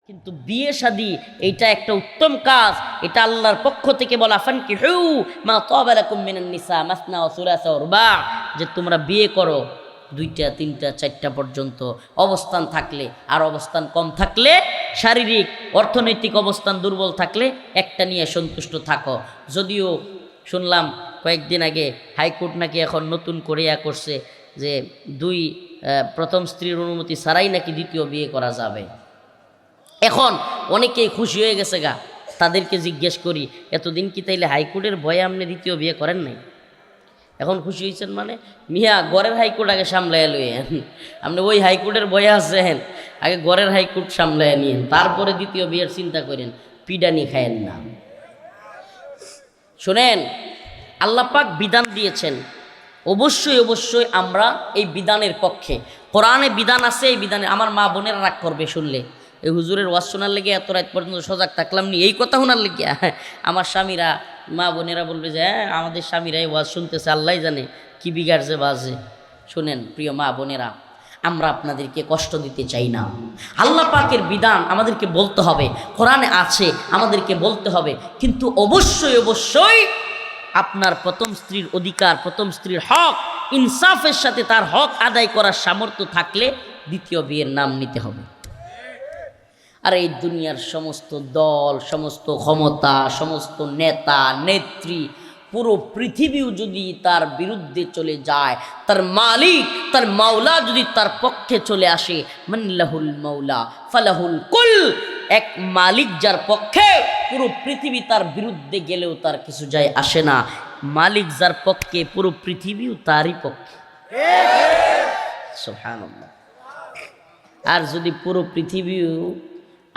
কিন্তু বিয়ে শাদী এইটা একটা উত্তম কাজ, এটা আল্লাহর পক্ষ থেকে বলা ফানকিহু মা তাবা লাকুম মিনান নিসা মাসনা ওয়া সুলাসা ওয়া রুবা, যে তোমরা বিয়ে করো 2টা 3টা 4টা পর্যন্ত অবস্থান থাকলে, আর অবস্থান কম থাকলে, শারীরিক অর্থনৈতিক অবস্থান দুর্বল থাকলে একটা নিয়ে সন্তুষ্ট থাকো। যদিও শুনলাম কয়েকদিন আগে হাইকোর্ট নাকি এখন নতুন করে করছে যে প্রথম স্ত্রীর অনুমতি ছাড়াই নাকি দ্বিতীয় বিয়ে করা যাবে। এখন অনেকেই খুশি হয়ে গেছে গা। তাদেরকে জিজ্ঞেস করি, এতদিন কি তাইলে হাইকোর্টের ভয়ে আপনি দ্বিতীয় বিয়ে করেন নাই? এখন খুশি হয়েছেন মানে? মিয়া গড়ের হাইকোর্ট আগে সামলাইয়া লইয়েন, আপনি ওই হাইকোর্টের ভয়ে আছেন, আগে গড়ের হাইকোর্ট সামলাইয়া নিয়েন, তারপরে দ্বিতীয় বিয়ের চিন্তা করেন, পিডানি খায়েন না। শোনেন, আল্লাহ পাক বিধান দিয়েছেন, অবশ্যই অবশ্যই আমরা এই বিধানের পক্ষে। কোরআনে বিধান আছে, এই বিধানে আমার মা বোনেরা রাগ করবে শুনলে, এই হুজুরের ওয়াজ শোনার লেগে এত রাত পর্যন্ত সজাগ থাকলাম নি এই কথা শোনার লেগে। আমার স্বামীরা, মা বোনেরা বলবে যে হ্যাঁ আমাদের স্বামীরা এই ওয়াজ শুনতেছে, আল্লাহ জানে কি বিগাড়ছে বাজে। শোনেন প্রিয় মা বোনেরা, আমরা আপনাদেরকে কষ্ট দিতে চাই না। আল্লাহ পাকের বিধান আমাদেরকে বলতে হবে, কোরআনে আছে আমাদেরকে বলতে হবে, কিন্তু অবশ্যই অবশ্যই আপনার প্রথম স্ত্রীর অধিকার, প্রথম স্ত্রীর হক ইনসাফের সাথে তার হক আদায় করার সামর্থ্য থাকলে দ্বিতীয় বিয়ের নাম নিতে হবে। আর এই দুনিয়ার সমস্ত দল, সমস্ত ক্ষমতা, সমস্ত নেতা নেত্রী, পুরো পৃথিবীও যদি তার বিরুদ্ধে চলে যায়, তার মালিক, তার মাওলা যদি তার পক্ষে চলে আসে, মানলাহুল মাওলা ফালাহুল কুল, এক মালিক যার পক্ষে, পুরো পৃথিবী তার বিরুদ্ধে গেলেও তার কিছু যায় আসে না। মালিক যার পক্ষে, পুরো পৃথিবীও তারই পক্ষে। সুবহানাল্লাহ। আর যদি পুরো পৃথিবীও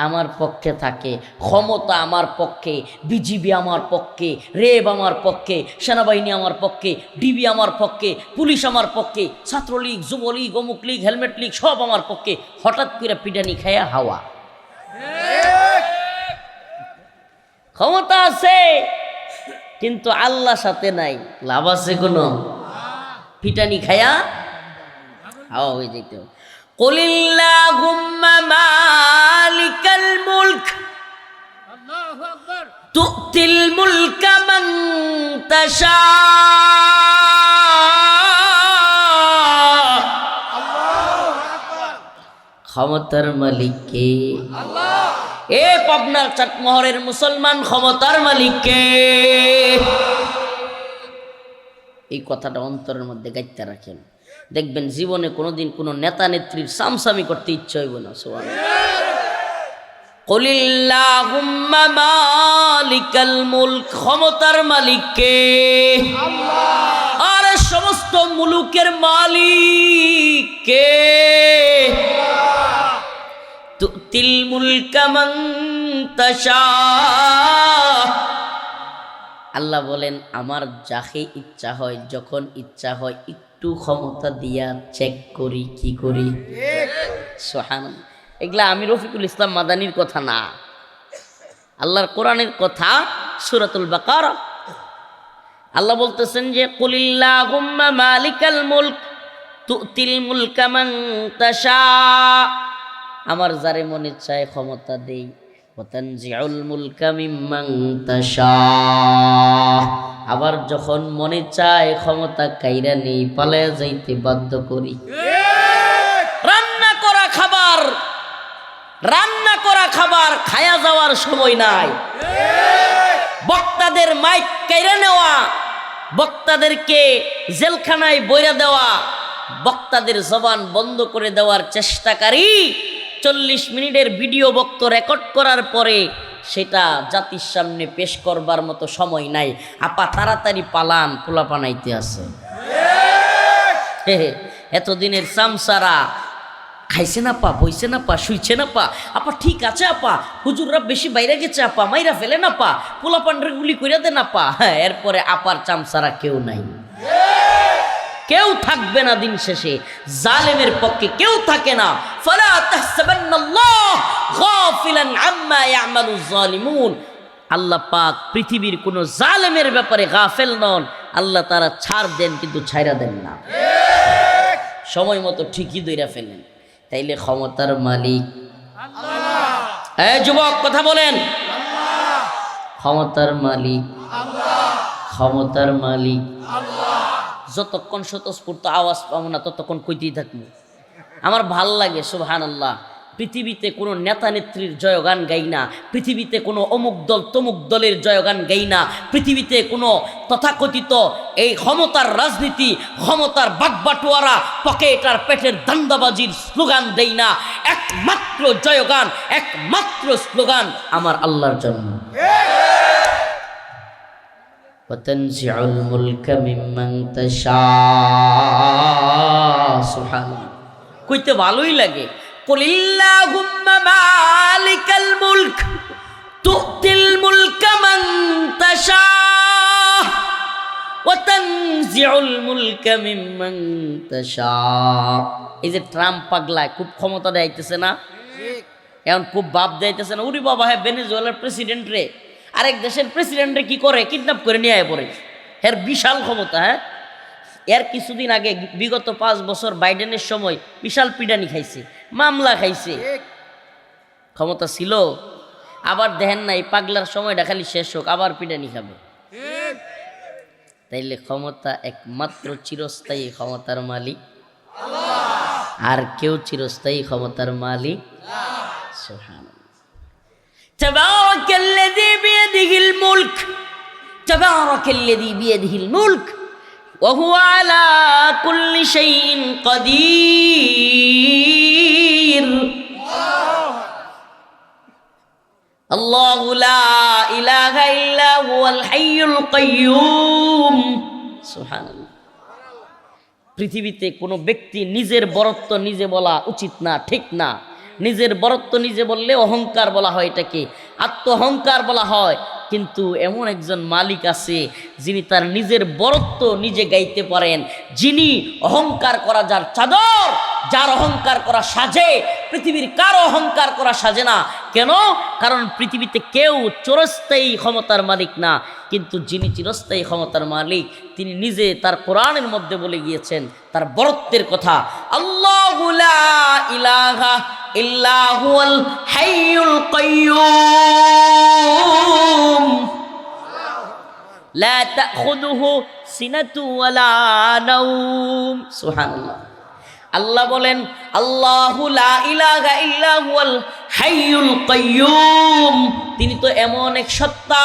আমার পক্ষে থাকে, ক্ষমতা আমার পক্ষে, বিজিবি আমার পক্ষে, রেব আমার পক্ষে, সেনাবাহিনী আমার পক্ষে, ডিবি আমার পক্ষে, পুলিশ আমার পক্ষে, ছাত্রলীগ, যুবলীগ, অমুক লীগ, হেলমেট লীগ সব আমার পক্ষে, হঠাৎ করে পিটানি খায়া হাওয়া। ক্ষমতা আছে কিন্তু আল্লাহ সাথে নাই, লাভ আছে কোনো? পিটানি খায়া হাওয়া হয়ে যেতে হবে। قل اللهم مالك الملك تؤتي الملك من تشاء। ক্ষমতার মালিক কে? আল্লাহ। এ পাবনার চাটমোহরের মুসলমান, ক্ষমতার মালিক কে? এই কথাটা অন্তরের মধ্যে গাইতে রাখেন, দেখবেন জীবনে কোনোদিন কোনো নেতা নেত্রীর সামসামি করতে ইচ্ছা হইব না। কুলিল্লাহুম্মা মালিকাল মুলক, ক্ষমতার মালিক কে? আল্লাহ। আর সমস্ত মুলুকের মালিক কে? আল্লাহ। তুতিল মুলকা মান তাশা, আল্লাহ বলেন আমার যাকে ইচ্ছা হয়, যখন ইচ্ছা হয় একটু ক্ষমতা দিয়া চেক করি, কি করি? সুবহানাল্লাহ। এগুলা আমি রফিকুল ইসলাম মাদানির কথা না, আল্লাহর কোরআনের কথা, সূরাতুল বাকারা। আল্লাহ বলতেছেন যে কুলিল্লাহুম্মা মালিকাল মুলক তুতিল মুলকা মান তাশা, আমার যারে মনে চায় ক্ষমতা দেই, ওয়াতানজিউল মুলকা মিম্মান তাশা, আবার যখন মনে চায় ক্ষমতা কাইরা নেই, পালায়া যাইতে বাধ্য করি। রান্না করা খাবার খায়া যাওয়ার সময় নাই। বক্তাদের মাইক কাইরা নেওয়া, বক্তাদেরকে জেলখানায় বইরা দেওয়া, বক্তাদের জবান বন্ধ করে দেওয়ার চেষ্টাকারী 40 মিনিটের ভিডিও বক্তব্য রেকর্ড করার পরে সেটা জাতির সামনে পেশ করবার মতো সময় নাই। আপা তাড়াতাড়ি পালান, পোলা পানাইতে আছে। এতদিনের সামসারা খাইছে না পা, বইছে না পা, শুইছে না পা, আপা ঠিক আছে আপা, হুজুররা বেশি বাইরে গেছে আপা, মাইরা ফেলে না পা, পোলা পান্ডার গুলি কইরা দে না পা। হ্যাঁ, এরপরে আপার চামসারা কেউ নাই, কেউ থাকবে না। দিন শেষে জালেমের পক্ষে কেউ থাকে না। ফালা তাহসাবান্নাল্লাহ গাফিলান আম্মা ইয়ামালুজ জালিমুন, আল্লাহ পাক পৃথিবীর কোন জালেমের ব্যাপারে গাফেল নন। আল্লাহ তারা ছাড় দেন কিন্তু ছাইরা দেন না, সময় মতো ঠিকই ধইরা ফেলেন। তাইলে ক্ষমতার মালিক আল্লাহ। এই যুবক কথা বলেন। ক্ষমতার মালিক ক্ষমতার মালিক। যতক্ষণ স্বতঃস্ফূর্ত আওয়াজ পাবো না ততক্ষণ কইতেই থাকবো। আমার ভাল লাগে সুবহানাল্লাহ। পৃথিবীতে কোনো নেতা নেত্রীর জয়গান গাই না, পৃথিবীতে কোনো অমুক দল তমুক দলের জয়গান গাই না, পৃথিবীতে কোনো তথাকথিত এই ক্ষমতার রাজনীতি, ক্ষমতার বাগবাটোয়ারা, পকেট আর পেটের দান্দাবাজির স্লোগান দেই না। একমাত্র জয়গান, একমাত্র স্লোগান আমার আল্লাহর জন্য। ওয়াতানজিউল মুলকা মিম্মান তাশা। সুবহানাল্লাহ, কইতে ভালোই লাগে। কুলিল্লাহুম্মা মালিকাল মুলক তুতিল মুলকা মান তাশা ওয়া তানজিউল মুলকা মিম্মান তাশা। এই যে ট্রাম্প পাগলা খুব ক্ষমতা দেখাইতেছে না, এখন খুব ভাব দেখাইতেছে না। উরি বাবা, হ্যাঁ ভেনেজুয়েলার প্রেসিডেন্ট রে, আরেক দেশের প্রেসিডেন্টে কি করে, কিডন্যাপ করে নিয়ে আয় পড়ে। এর বিশাল ক্ষমতা। হ্যাঁ, এর কিছুদিন আগে বিগত 5 বছর বাইডেনের সময় বিশাল পিডানি খাইছে, মামলা খাইছে, ক্ষমতা ছিল। আবার দেখেন না, এই পাগলার সময়টা খালি শেষ হোক আবার পিডানি খাবে। তাইলে ক্ষমতা একমাত্র চিরস্থায়ী ক্ষমতার মালিক, আর কেউ চিরস্থায়ী ক্ষমতার মালিক। সুবহানাল্লাহ। তাবারাকাল্লাযী বিয়াদিহিল মুলক, তাবারাকাল্লাযী বিয়াদিহিল মুলক ওয়া হুয়া আলা কুল্লি শাইইন কাদির। আল্লাহু লা ইলাহা ইল্লা হুয়াল হাইয়ুল কাইয়্যুম। সুবহানাল্লাহ। পৃথিবীতে কোনো ব্যক্তি নিজের বরত্ব নিজে বলা উচিত না, ঠিক না। নিজের বরত্ব নিজে বললে অহংকার বলা হয়, এটাকে আত্ম অহংকার বলা হয়। কিন্তু এমন একজন মালিক আছে যিনি তার নিজের বরত্ব নিজে গাইতে পারেন, যিনি অহংকার করা যার চাদর, যার অহংকার করা সাজে। পৃথিবীর কারো অহংকার করা সাজে না। কেন? কারণ পৃথিবীতে কেউ চিরস্থায়ী ক্ষমতার মালিক না, কিন্তু যিনি চিরস্থায়ী ক্ষমতার মালিক তিনি নিজে তার কোরআনের মধ্যে বলে গিয়েছেন তার বরত্বের কথা। আল্লাহু লা ইলাহা ইল্লা হুয়াল হাইয়ুল কাইয়্যুম লা তাখুযুহু সিনাতু ওয়ালা নাওম। সুবহানাল্লাহ। আল্লাহ বলেন, আল্লাহু লা ইলাহা ইল্লা হুয়াল হাইয়ুল কাইয়্যুম। তিনি তো এমন এক সত্তা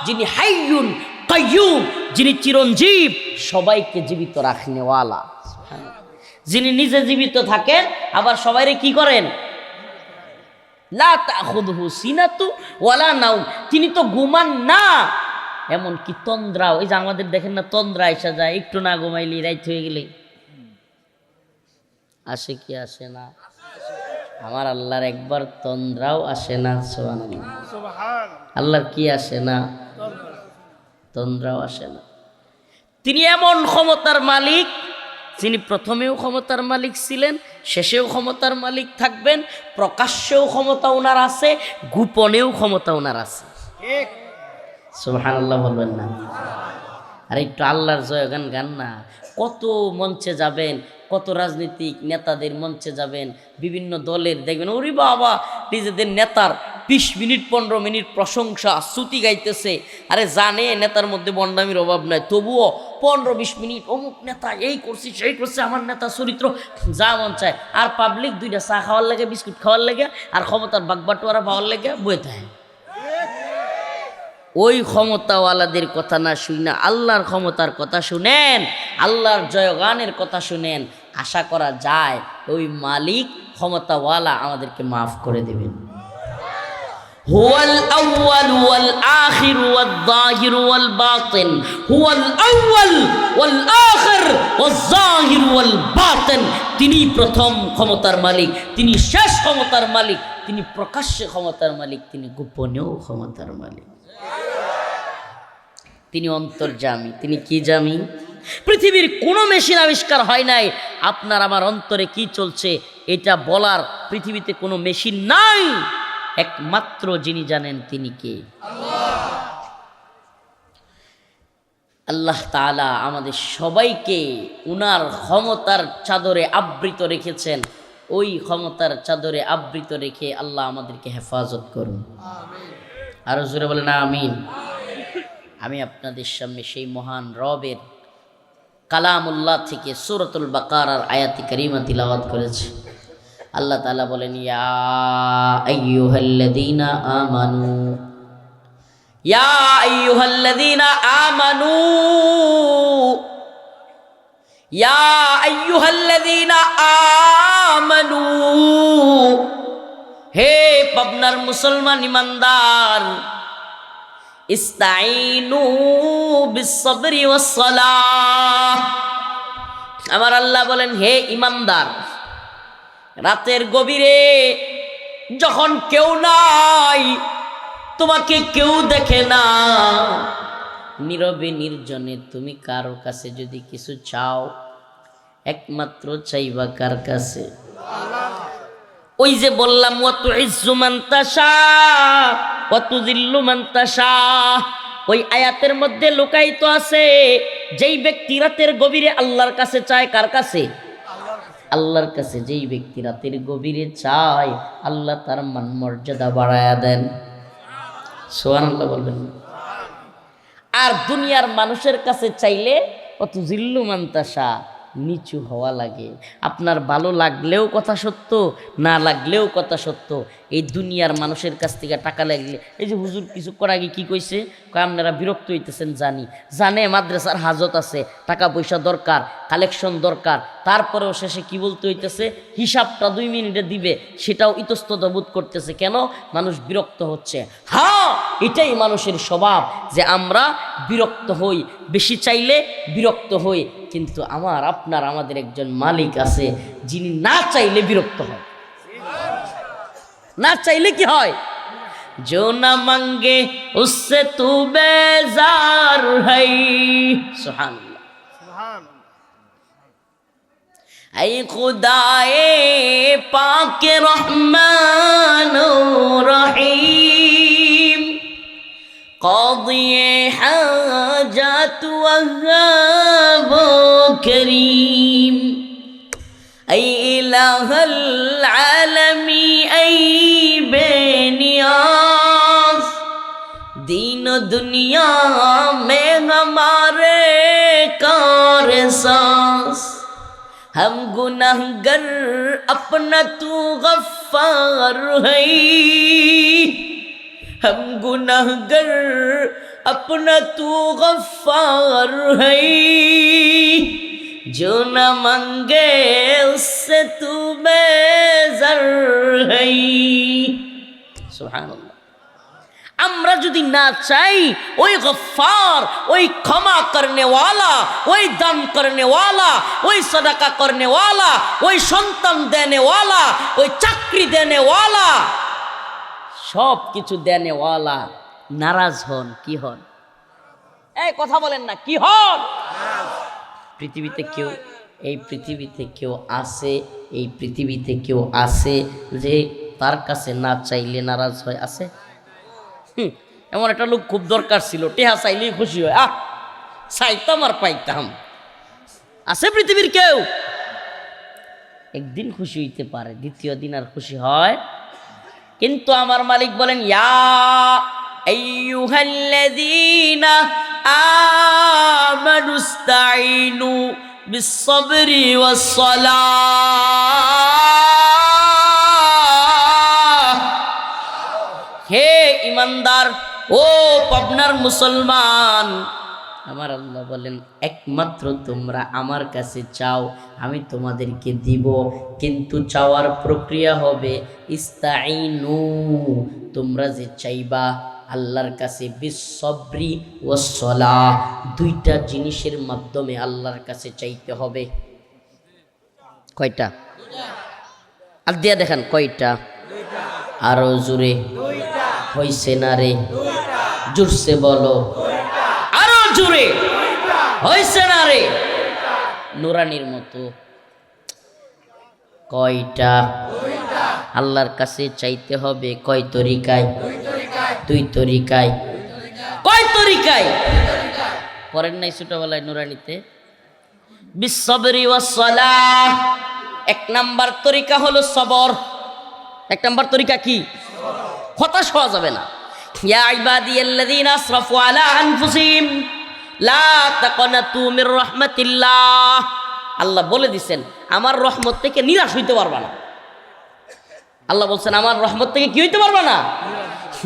যিনি হাইয়ুন কাইয়্যুম, যিনি চিরঞ্জীব, সবাইকে জীবিত রাখনেওয়ালা। যিনি নিজে জীবিত থাকেন আবার সবাইরে কি করেন? লা তাখুযুহু সিনাতু ওয়ালা নাওম। তিনি তো ঘুমান না, এমন কি তন্দ্রাও। এই যে আমাদের দেখেন না, তন্দ্রা এসে যায়, একটু না ঘুমাইলি রাইত হয়ে গেলে আসে কি আসে না? আমার আল্লাহর একবার তন্দ্রাও আসে না। সুবহানাল্লাহ। আল্লাহর কি আসে না? তন্দ্রাও আসে না। তিনি এমন ক্ষমতার মালিক যিনি প্রথমেও ক্ষমতার মালিক ছিলেন, শেষেও ক্ষমতার মালিক থাকবেন। প্রকাশ্যেও ক্ষমতা ওনার আছে, গোপনেও ক্ষমতা ওনার আছে। সুবহানাল্লাহ বলবেন না? আর একটু আল্লাহর জয়গান গান না। কত মঞ্চে যাবেন, কত রাজনীতিক নেতাদের মঞ্চে যাবেন, বিভিন্ন দলের দেখবেন ওরে বাবা নিজেদের নেতার 20 মিনিট 15 মিনিট প্রশংসা স্তুতি গাইতেছে। আরে জানে নেতার মধ্যে বন্ডামির অভাব নাই, তবুও 15-20 মিনিট অমুক নেতা এই করছি সেই করছে, আমার নেতা চরিত্র, যা মন চায়। আর পাবলিক দুইটা চা খাওয়ার লাগে, বিস্কুট খাওয়ার লাগে, আর ক্ষমতার বাগবাটোয়ারা পাওয়ার লাগে বয়ে থাকে। ওই ক্ষমতাওয়ালাদের কথা না শুনে আল্লাহর ক্ষমতার কথা শুনেন, আল্লাহর জয়গানের কথা শুনেন। আশা করা যায় ওই মালিক ক্ষমতাওয়ালা আমাদেরকে মাফ করে দেবেন। হুয়াল আউয়াল ওয়াল আখির ওয়াল যাহির ওয়াল বাতিন, হুয়াল আউয়াল ওয়াল আখির ওয়াল যাহির ওয়াল বাতিন। তিনি প্রথম ক্ষমতার মালিক, তিনি শেষ ক্ষমতার মালিক, তিনি প্রকাশ্যে ক্ষমতার মালিক, তিনি গোপনেও ক্ষমতার মালিক। তিনি অন্তর্যামী। তিনি কি জামি? পৃথিবীর কোনো মেশিন আবিষ্কার হয় নাই আপনার আমার অন্তরে কি চলছে এটা বলার। পৃথিবীতে কোনো মেশিন নাই, একমাত্র যিনি জানেন তিনি কে? আল্লাহ তাআলা আমাদের সবাইকে উনার ক্ষমতার চাদরে আবৃত রেখেছেন। ওই ক্ষমতার চাদরে আবৃত রেখে আল্লাহ আমাদেরকে হেফাজত করুন। আরো জোরে বলেন আমিন। আমি আপনাদের সামনে সেই মহান রবের কালামুল্লাহ থেকে সূরাতুল বাকারার আয়াতি কারিমা তিলাওয়াত করেছি। আল্লাহ তাআলা বলেন, ইয়া আইয়ুহাল্লাযীনা আমানু, ইয়া আইয়ুহাল্লাযীনা আমানু, ইয়া আইয়ুহাল্লাযীনা আমানু, হে পাবনার মুসলমান ইমানদার, ইস্তাইনু বিস-সাবরি ওয়াস-সালাহ। আমার আল্লাহ বলেন, হে ইমানদার, রাতের গভীরে যখন কেউ নাই, তোমাকে কেউ দেখে না, নীরবে নির্জনে তুমি কারো কাছে যদি কিছু চাও, একমাত্র চাইবা কার কাছে? ওই যে বললাম, ওয়া তুইজ্জু মান তাশা ওয়া তুযিল্লু মান তাশা, ওই আয়াতের মধ্যে লুকায়িত আছে যেই ব্যক্তি রাতের গভীরে আল্লাহর কাছে চায়, কার কাছে? আল্লাহর কাছে। যেই ব্যক্তি রাতের গভীরে চায়, আল্লাহ তার মান মর্যাদা বাড়ায়া দেন। সুবহানাল্লাহ বলবেন। আর দুনিয়ার মানুষের কাছে চাইলে অত জিল্লু মান্তাসা, নিচু হওয়া লাগে। আপনার ভালো লাগলেও কথা সত্য, না লাগলেও কথা সত্য। এই দুনিয়ার মানুষের কাছ থেকে টাকা লাগলে, এই যে হুজুর কিছুক্ষণ আগে কি কইছে, আপনারা বিরক্ত হইতেছেন জানি, জানে মাদ্রাসার হাজত আছে, টাকা পয়সা দরকার, কালেকশন দরকার, তারপরেও শেষে কি বলতে হইতেছে, হিসাবটা 2 মিনিটে দিবে, সেটাও ইতস্ততা বোধ করতেছে। কেন? মানুষ বিরক্ত হচ্ছে। হ্যাঁ, এটাই মানুষের স্বভাব যে আমরা বিরক্ত হই, বেশি চাইলে বিরক্ত হই। কিন্তু আমাদের একজন মালিক আছে যিনি না চাইলে বিরক্ত হয়। না চাইলে কি হয়? जो न मांगे उससे तू बेजार है। सुभान अल्लाह। ऐ खुदाए पाक रहमान रहीम, क़ादिए हाजात वहाब करीम, ऐ इलाहल आलमी ऐ बेनियाज, दीन दुनिया में हमारे कार सांस, हम गुनाहगर अपना तू गफ्फार है, हम गुनाहगर अपना तू गफ्फार है, जो न मांगे उससे तू बेज़र है। सुभान अल्लाह। আমরা যদি না চাই, ওই গফফার, ওই ক্ষমা করনে ওয়ালা, ওই দান করনে ওয়ালা, ওই সদকা করনে ওয়ালা, ওই সন্তান দেনে ওয়ালা, ওই চাকরি দেনে ওয়ালা, সব কিছু দেনে ওয়ালা নারাজ হন, কি হন? এই কথা বলেন না, কি হন? পৃথিবীতে কেউ, এই পৃথিবীতে কেউ আছে, এই পৃথিবীতে কেউ আছে যে তার কাছে না চাইলে নারাজ হয়? আছে? এমন একটা লোক খুব দরকার ছিল, টেহা চাইলেই খুশি হয়, চাইতাম আর পাইতাম। আছে পৃথিবীর কেউ? একদিন খুশি হইতে পারে, দ্বিতীয় দিন আর খুশি হয়? কিন্তু আমার মালিক বলেন, ইয়া আইয়ুহাল্লাযীনা আমানুস্তাঈনু বিস-সাবরি ওয়াস-সালাহ। হে ইমানদার, ও পাবনার মুসলমান, আমার আল্লাহ বলেন, একমাত্র তোমরা আমার কাছে চাও, আমি তোমাদেরকে দিব। কিন্তু চাওয়ার প্রক্রিয়া হবে ইস্তাঈনু, তোমরা যে চাইবা আল্লাহর কাছে, বিস-সাবরি ওয়াস-সালাহ, 2টা জিনিসের মাধ্যমে আল্লাহর কাছে চাইতে হবে। কয়টা? আর দিয়া দেখেন কয়টা? আরো জোরে হইছে না রে? জোরসে বলো, আরো জোরে হইছে না রে? নুরানির মতো কয়টা? আল্লাহর কাছে চাইতে হবে কয় তরিকায়? 2 তরিকায়। কয় তরিকায়? করেন নাই ছোটবেলায় নুরানিতে? বিস-সাবরি ওয়াস-সালাহ, এক নাম্বার তরিকা হলো সবর। এক নাম্বার তরিকা কি? হতাশ হওয়া যাবে না। ইয়া ইবাদিয়াল্লাযীনা আসরাফু আলা আনফুসিহিম লা তাকনাতু মির রাহমাতিল্লাহ। আল্লাহ বলে দিছেন আমার রহমত থেকে নিরাশ হইতে পারবা না। আল্লাহ বলছেন আমার রহমত থেকে কি হইতে পারবা না?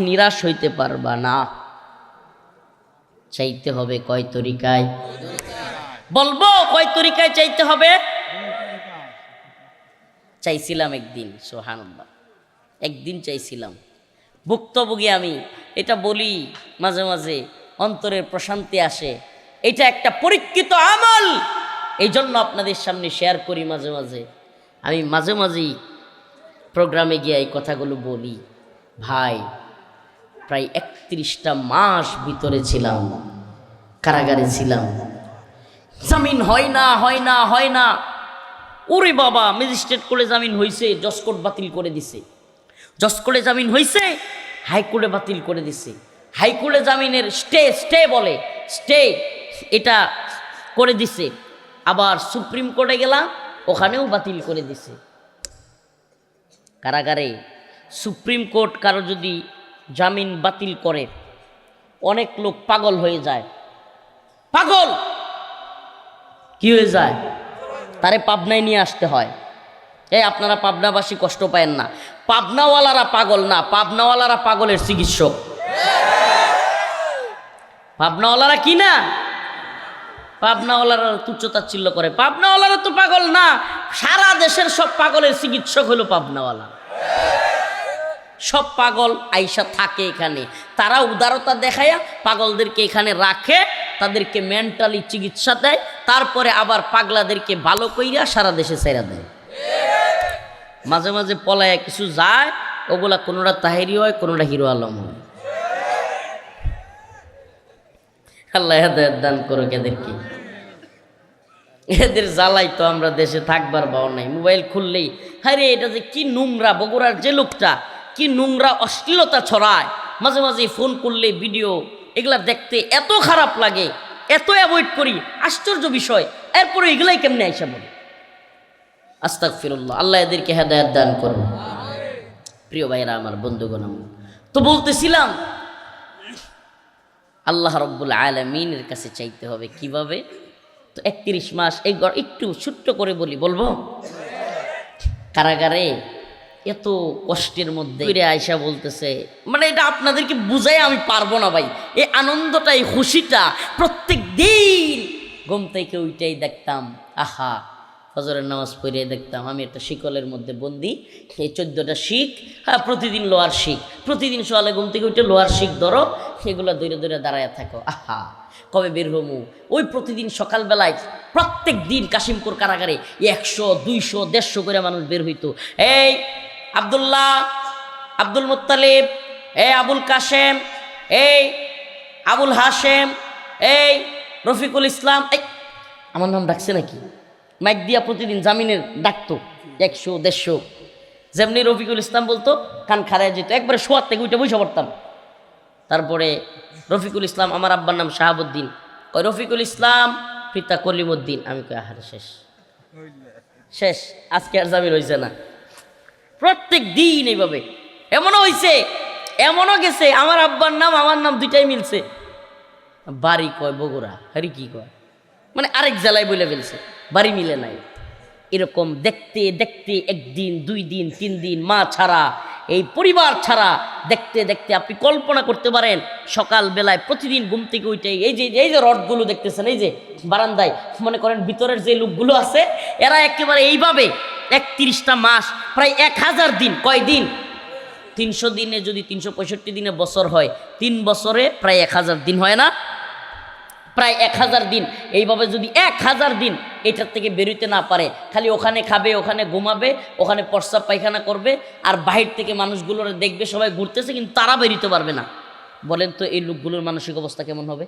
নিরাশ হইতে পারবা না। চাইতে হবে কয় তরিকায়? বলবো কয় তরিকায় চাইতে হবে? চাইছিলাম একদিন, সুবহানাল্লাহ, একদিন চাইছিলাম। ভুক্তভোগী আমি, এটা বলি মাঝে মাঝে, অন্তরের প্রশান্তি আসে। এটা একটা পরীক্ষিত আমল, এই জন্য আপনাদের সামনে শেয়ার করি মাঝে মাঝে। আমি মাঝে মাঝেই প্রোগ্রামে গিয়ে এই কথাগুলো বলি। ভাই, প্রায় 31টা মাস ভিতরে ছিলাম, কারাগারে ছিলাম। জামিন হয় না, হয় না, হয় না। ওরে বাবা, ম্যাজিস্ট্রেট কোর্টে জামিন হয়েছে, জজ কোর্ট বাতিল করে দিছে। জজ কোর্টে জামিন হয়েছে, হাইকোর্টে বাতিল করে দিছে। হাইকোর্টে জামিনের স্টে বলে, স্টে এটা করে দিছে। আবার সুপ্রিম কোর্টে গেলাম, ওখানেও বাতিল করে দিছে। কারাগারে সুপ্রিম কোর্ট কারো যদি জামিন বাতিল করে, অনেক লোক পাগল হয়ে যায়। পাগল কি হয়ে যায়? তারে পাবনায় নিয়ে আসতে হয়। এই আপনারা পাবনাবাসী কষ্ট পায়েন না, পাবনাওয়ালারা পাগল না, পাবনাওয়ালারা পাগলের চিকিৎসক। পাবনাওয়ালারা কি না? পাবনাওয়ালারা তুচ্ছতাচ্ছিল্য করে। পাবনাওয়ালারা তো পাগল না, সারা দেশের সব পাগলের চিকিৎসক হলো পাবনাওয়ালা। সব পাগল আইসা থাকে এখানে, তারা উদারতা দেখায়া পাগলদেরকে এখানে রাখে, তাদেরকে মেন্টালি চিকিৎসা দেয়, তারপরে আবার পাগলাদেরকে ভালো কইরা সারা দেশে ছেড়ে দেয়। মাঝে মাঝে পলায়া কিছু যায়, ওগুলা কোনোটা তাহেরি হয়, কোনোটা হিরো আলম হয়। আল্লাহ হেদায়েত দান করুক এদেরকে। এদের জ্বালাই তো আমরা দেশে থাকবার ভাও নাই। মোবাইল খুললেই হায়রে এটা যে কি নোংরা, বগুড়ার যে লোকটা কি নোংরা অশ্লীলতা ছড়ায়। মাঝে মাঝে ফোন করলে ভিডিও এগুলা দেখতে এত খারাপ লাগে, এত অ্যাভয়েড করি, আশ্চর্য বিষয়। এরপরে এগুলাই কেমনে আইসা বলে। আস্তাগফিরুল্লাহ, আল্লাহ এদেরকে হেদায়েত দান করুন। প্রিয় ভাইরা আমার, বন্ধুগণ, তো বলতেছিলাম আল্লাহ রব্বুল আলামিনের কাছে চাইতে হবে কিভাবে? তো 31 মাস এই একটু ছোট্ট করে বলবো। কারাগারে এত কষ্টের মধ্যে আয়সা বলতেছে, মানে এটা আপনাদেরকে বুঝাই আমি পারবো না ভাই। এই আনন্দটা, এই খুশিটা প্রত্যেক দিন ঘুম থেকে ওইটাই দেখতাম। আহা, ফজরের নামাজ পড়ে দেখতাম আমি একটা শিকলের মধ্যে বন্দি, এই 14টা শিখ। হ্যাঁ, প্রতিদিন লোহার শিখ, প্রতিদিন সকালে ঘুম থেকে উঠে লোহার শিখ ধরো, সেগুলো দূরে দূরে দাঁড়ায় থাকো। আহা, কবে বের হমু? ওই প্রতিদিন সকালবেলায় প্রত্যেক দিন কাশিমপুর কারাগারে 100, 200, 150 করে মানুষ বের হইতো। এই আব্দুল্লাহ, আব্দুল মুত্তালিব, এই আবুল কাশেম, এই আবুল হাশেম, এই রফিকুল ইসলাম, এই আমার নাম ডাকছে নাকি? মাইক দিয়া প্রতিদিন জামিনের ডাকতো 100, 150। যেমনি রফিকুল ইসলাম বলতো, কান খারায় যেত, একবারে শোয়ার থেকে উঠে বসে পড়তাম। তারপরে রফিকুল ইসলাম, আমার আব্বার নাম শাহাবুদ্দিন, কয় রফিকুল ইসলাম পিতা কলিমুদ্দিন। আমি কই আহারে শেষ শেষ, আজকে আর জামিন হয়েছে না। প্রত্যেক দিন এইভাবে। এমনও হয়েছে, এমনও গেছে আমার আব্বার নাম আমার নাম দুইটাই মিলছে। বাড়ি কয় বগুড়া, আরে কি কয়, মানে আরেক জেলায় বলে ফেলছে, বাড়ি মিলে নাই। এরকম দেখতে দেখতে 1 দিন 2 দিন 3 দিন, মা ছাড়া, এই পরিবার ছাড়া দেখতে দেখতে আপনি কল্পনা করতে পারেন সকালবেলায় প্রতিদিন ঘুম থেকে উঠে এই যে রডগুলো দেখতেছেন, এই যে বারান্দায়, মনে করেন ভিতরের যে লোকগুলো আছে, এরা একেবারে এইভাবে 31টা মাস, প্রায় 1000 দিন। কয় দিন? 300 দিনে যদি 365 দিনে বছর হয়, 3 বছরে প্রায় 1000 দিন হয় না? প্রায় 1000 দিন। এইভাবে যদি 1000 দিন এটার থেকে বেরোতে না পারে, খালি ওখানে খাবে, ওখানে ঘুমাবে, ওখানে প্রস্রাব পায়খানা করবে, আর বাহির থেকে মানুষগুলোর দেখবে সবাই ঘুরতেছে, কিন্তু তারা বেরোতে পারবে না। বলেন তো এই লোকগুলোর মানসিক অবস্থা কেমন হবে?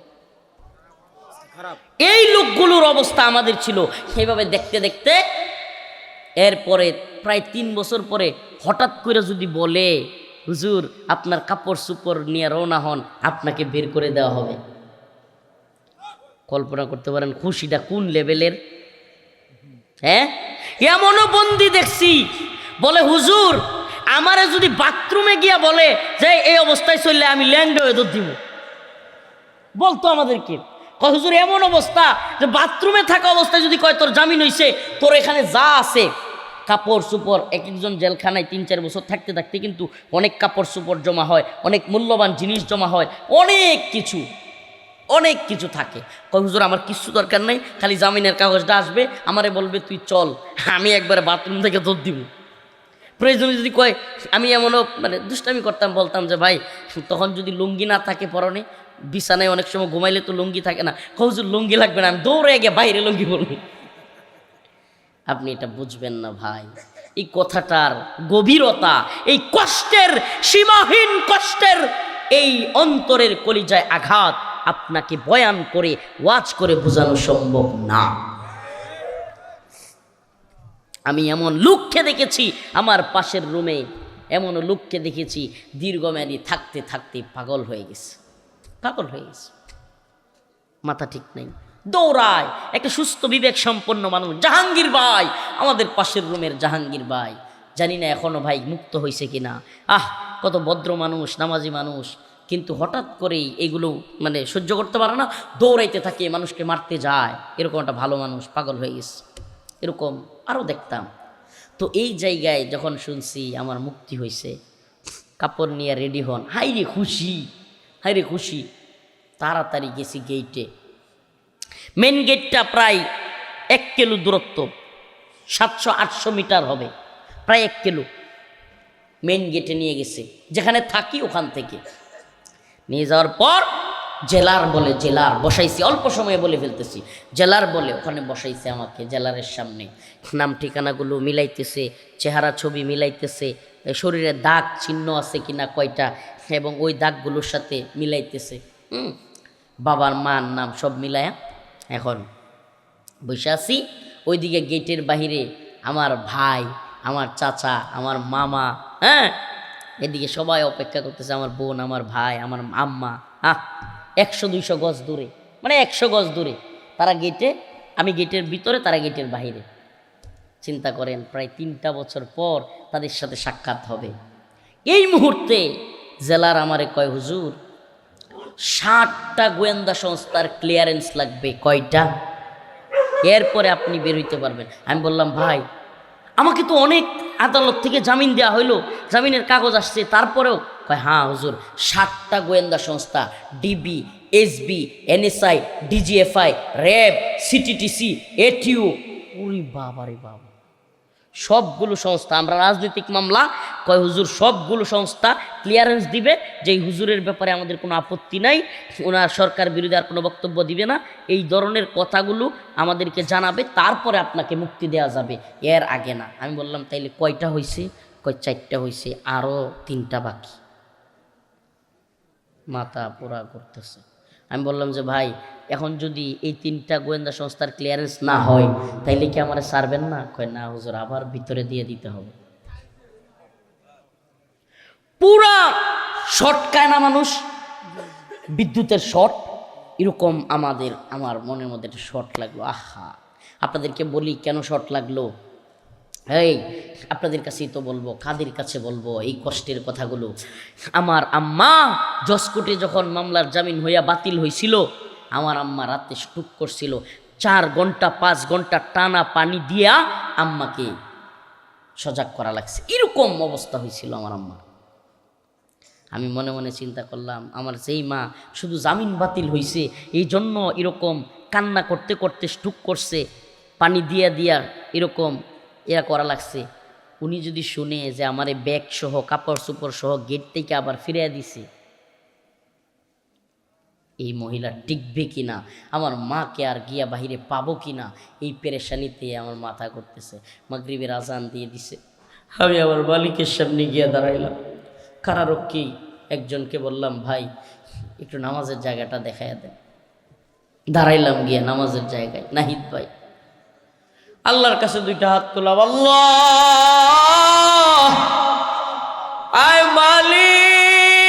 এই লোকগুলোর অবস্থা আমাদের ছিল। সেইভাবে দেখতে দেখতে এরপরে প্রায় 3 বছর পরে হঠাৎ করে যদি বলে, হুজুর আপনার কাপড় চোপড় নিয়ে রওনা হন, আপনাকে বের করে দেওয়া হবে। কল্পনা করতে পারেন খুশিটা কোন লেভেলের? হ্যাঁ, এমনও বন্দি দেখছি বলে হুজুর আমারে যদি বাথরুমে গিয়া বলে যে এই অবস্থায় চললে আমি ল্যাংডা হয়ে দৌড় দিব, বলতো আমাদেরকে কয় হুজুর এমন অবস্থা যে বাথরুমে থাকা অবস্থায় যদি কয় তোর জামিন হইছে, তোর এখানে যা আছে কাপড় চোপড়, এক একজন জেলখানায় 3-4 বছর থাকতে থাকতে কিন্তু অনেক কাপড় চোপড় জমা হয়, অনেক মূল্যবান জিনিস জমা হয়, অনেক কিছু থাকে। কয় হুজুর আমার কিছু দরকার নাই, খালি জামিনের কাগজটা আসবে, আমারে বলবে তুই চল, আমি একবারে বাথরুম থেকে দৌড় দিব। প্রয়োজনে যদি কয়, আমি এমনও মানে দুষ্টামি করতাম, বলতাম যে ভাই তখন যদি লুঙ্গি না থাকে পরনে, বিছানায় অনেক সময় ঘুমাইলে তো লুঙ্গি থাকে না, কয় হুজুর লুঙ্গি লাগবে না, আমি দৌড়ে গিয়ে বাইরে লুঙ্গি পরবো। আপনি এটা বুঝবেন না ভাই, এই কথাটার গভীরতা, এই কষ্টের, সীমাহীন কষ্টের এই অন্তরের কলিজায় আঘাত আপনাকে বয়ান করে ওয়াজ করে বোঝানো সম্ভব না। আমি এমন লোককে দেখেছি আমার পাশের রুমে, এমন লোককে দেখেছি দীর্ঘমেয়াদী থাকতে থাকতে পাগল হয়ে গেছে, মাথা ঠিক নেই, দৌড়ায়। একটা সুস্থ বিবেক সম্পন্ন মানুষ জাহাঙ্গীর ভাই, আমাদের পাশের রুমের জাহাঙ্গীর ভাই, জানি না এখনো ভাই মুক্ত হয়েছে কিনা। কত ভদ্র মানুষ, নামাজি মানুষ, কিন্তু হঠাৎ করেই এগুলো মানে সহ্য করতে পারে না, দৌড়াইতে থাকে, মানুষকে মারতে যায়। এরকম একটা ভালো মানুষ পাগল হয়ে গেছে, এরকম আরও দেখতাম। তো এই জায়গায় যখন শুনছি আমার মুক্তি হয়েছে, কাপড় নিয়ে রেডি হন, হাই রে খুশি, তাড়াতাড়ি গেছি গেইটে। মেন গেটটা প্রায় 1 কিলো দূরত্ব, 700-800 মিটার হবে, প্রায় 1 কিলো। মেন গেটে নিয়ে গেছে, যেখানে থাকি ওখান থেকে নিয়ে যাওয়ার পর জেলার বসাইছি, অল্প সময়ে বলে ফেলতেছি, জেলার বলে ওখানে বসাইছে আমাকে, জেলারের সামনে নাম ঠিকানাগুলো মিলাইতেছে, চেহারা ছবি মিলাইতেছে, শরীরে দাগ চিহ্ন আছে কিনা কয়টা, এবং ওই দাগগুলোর সাথে মিলাইতেছে, বাবার মার নাম সব মিলায়া। এখন বসে আছি, ওইদিকে গেটের বাহিরে আমার ভাই, আমার চাচা, আমার মামা, এদিকে সবাই অপেক্ষা করতেছে, আমার বোন, আমার ভাই, আমার আম্মা, 100-200 গজ দূরে, মানে 100 গজ দূরে তারা গেটে, আমি গেটের ভিতরে, তারা গেটের বাহিরে। চিন্তা করেন, প্রায় 3টা বছর পর তাদের সাথে সাক্ষাৎ হবে। এই মুহূর্তে জেলার আমারে কয় হুজুর 60টা গোয়েন্দা সংস্থার ক্লিয়ারেন্স লাগবে। কয়টা? এরপরে আপনি বের হইতে পারবেন। আমি বললাম ভাই আমাকে তো অনেক আদালত থেকে জামিন দেওয়া হইলো, জামিনের কাগজ আসছে, তারপরেও? কয় হ্যাঁ হুজুর, 60টা গোয়েন্দা সংস্থা, DB, SB, NSI, DGFI, RAB, CTTC, ATU, ওরে বাবা রে বাবা, সবগুলো সংস্থা। আমরা রাজনৈতিক মামলা, কয় হুজুর সবগুলো সংস্থা ক্লিয়ারেন্স দিবে যে এই হুজুরের ব্যাপারে আমাদের কোনো আপত্তি নাই, ওনার সরকার বিরোধী আর কোনো বক্তব্য দিবে না, এই ধরনের কথাগুলো আমাদেরকে জানাবে, তারপরে আপনাকে মুক্তি দেওয়া যাবে, এর আগে না। আমি বললাম তাইলে কয়টা হয়েছে? কয় 4টা হয়েছে, আরও 3টা বাকি। মাথা পোড়া করতেছে। আমি বললাম যে ভাই এখন যদি এই 3টা গোয়েন্দা সংস্থার ক্লিয়ারেন্স না হয় তাইলে কি আমার ছাড়বেন না? কয় না হুজুর, আবার ভিতরে দিয়ে দিতে হবে। পুরা শর্ট খায় না মানুষ, বিদ্যুতের শর্ট, এরকম আমার মনের মধ্যে একটা শর্ট লাগলো। আপনাদেরকে বলি কেন শর্ট লাগলো, আপনাদের কাছেই তো বলবো, কাদের কাছে বলবো এই কষ্টের কথাগুলো। আমার আম্মা জসকোটে যখন মামলার জামিন হইয়া বাতিল হয়েছিল, আমার আম্মা রাতে স্ট্রোক করছিল, 4 ঘন্টা 5 ঘন্টা টানা পানি দিয়া আম্মাকে সজাগ করা লাগছে, এরকম অবস্থা হয়েছিল আমার আম্মা। আমি মনে মনে চিন্তা করলাম, আমার যেই মা শুধু জামিন বাতিল হয়েছে এই জন্য এরকম কান্না করতে করতে স্ট্রোক করছে, পানি দিয়া এরকম এরা করা লাগছে, উনি যদি শুনে যে আমার এই ব্যাগ সহ কাপড় চোপড় সহ গেট থেকে আবার ফিরিয়ে দিছে, এই মহিলা টিকবে কিনা, আমার মাকে আর গিয়া বাহিরে পাবো কিনা, এই পেরেশানিতে আমার মাথা করতেছে। মাগরিবের আজান দিয়ে দিছে, আমি আমার মালিকের সামনে গিয়া দাঁড়াইলাম, কারারক্ষী একজনকে বললাম ভাই একটু নামাজের জায়গাটা দেখাইয়া দেন। দাঁড়াইলাম গিয়া নামাজের জায়গায়, নাহিদ ভাই আল্লাহর কাছে 2টা হাত তোলাম, আল্লাহ আয় মালিক,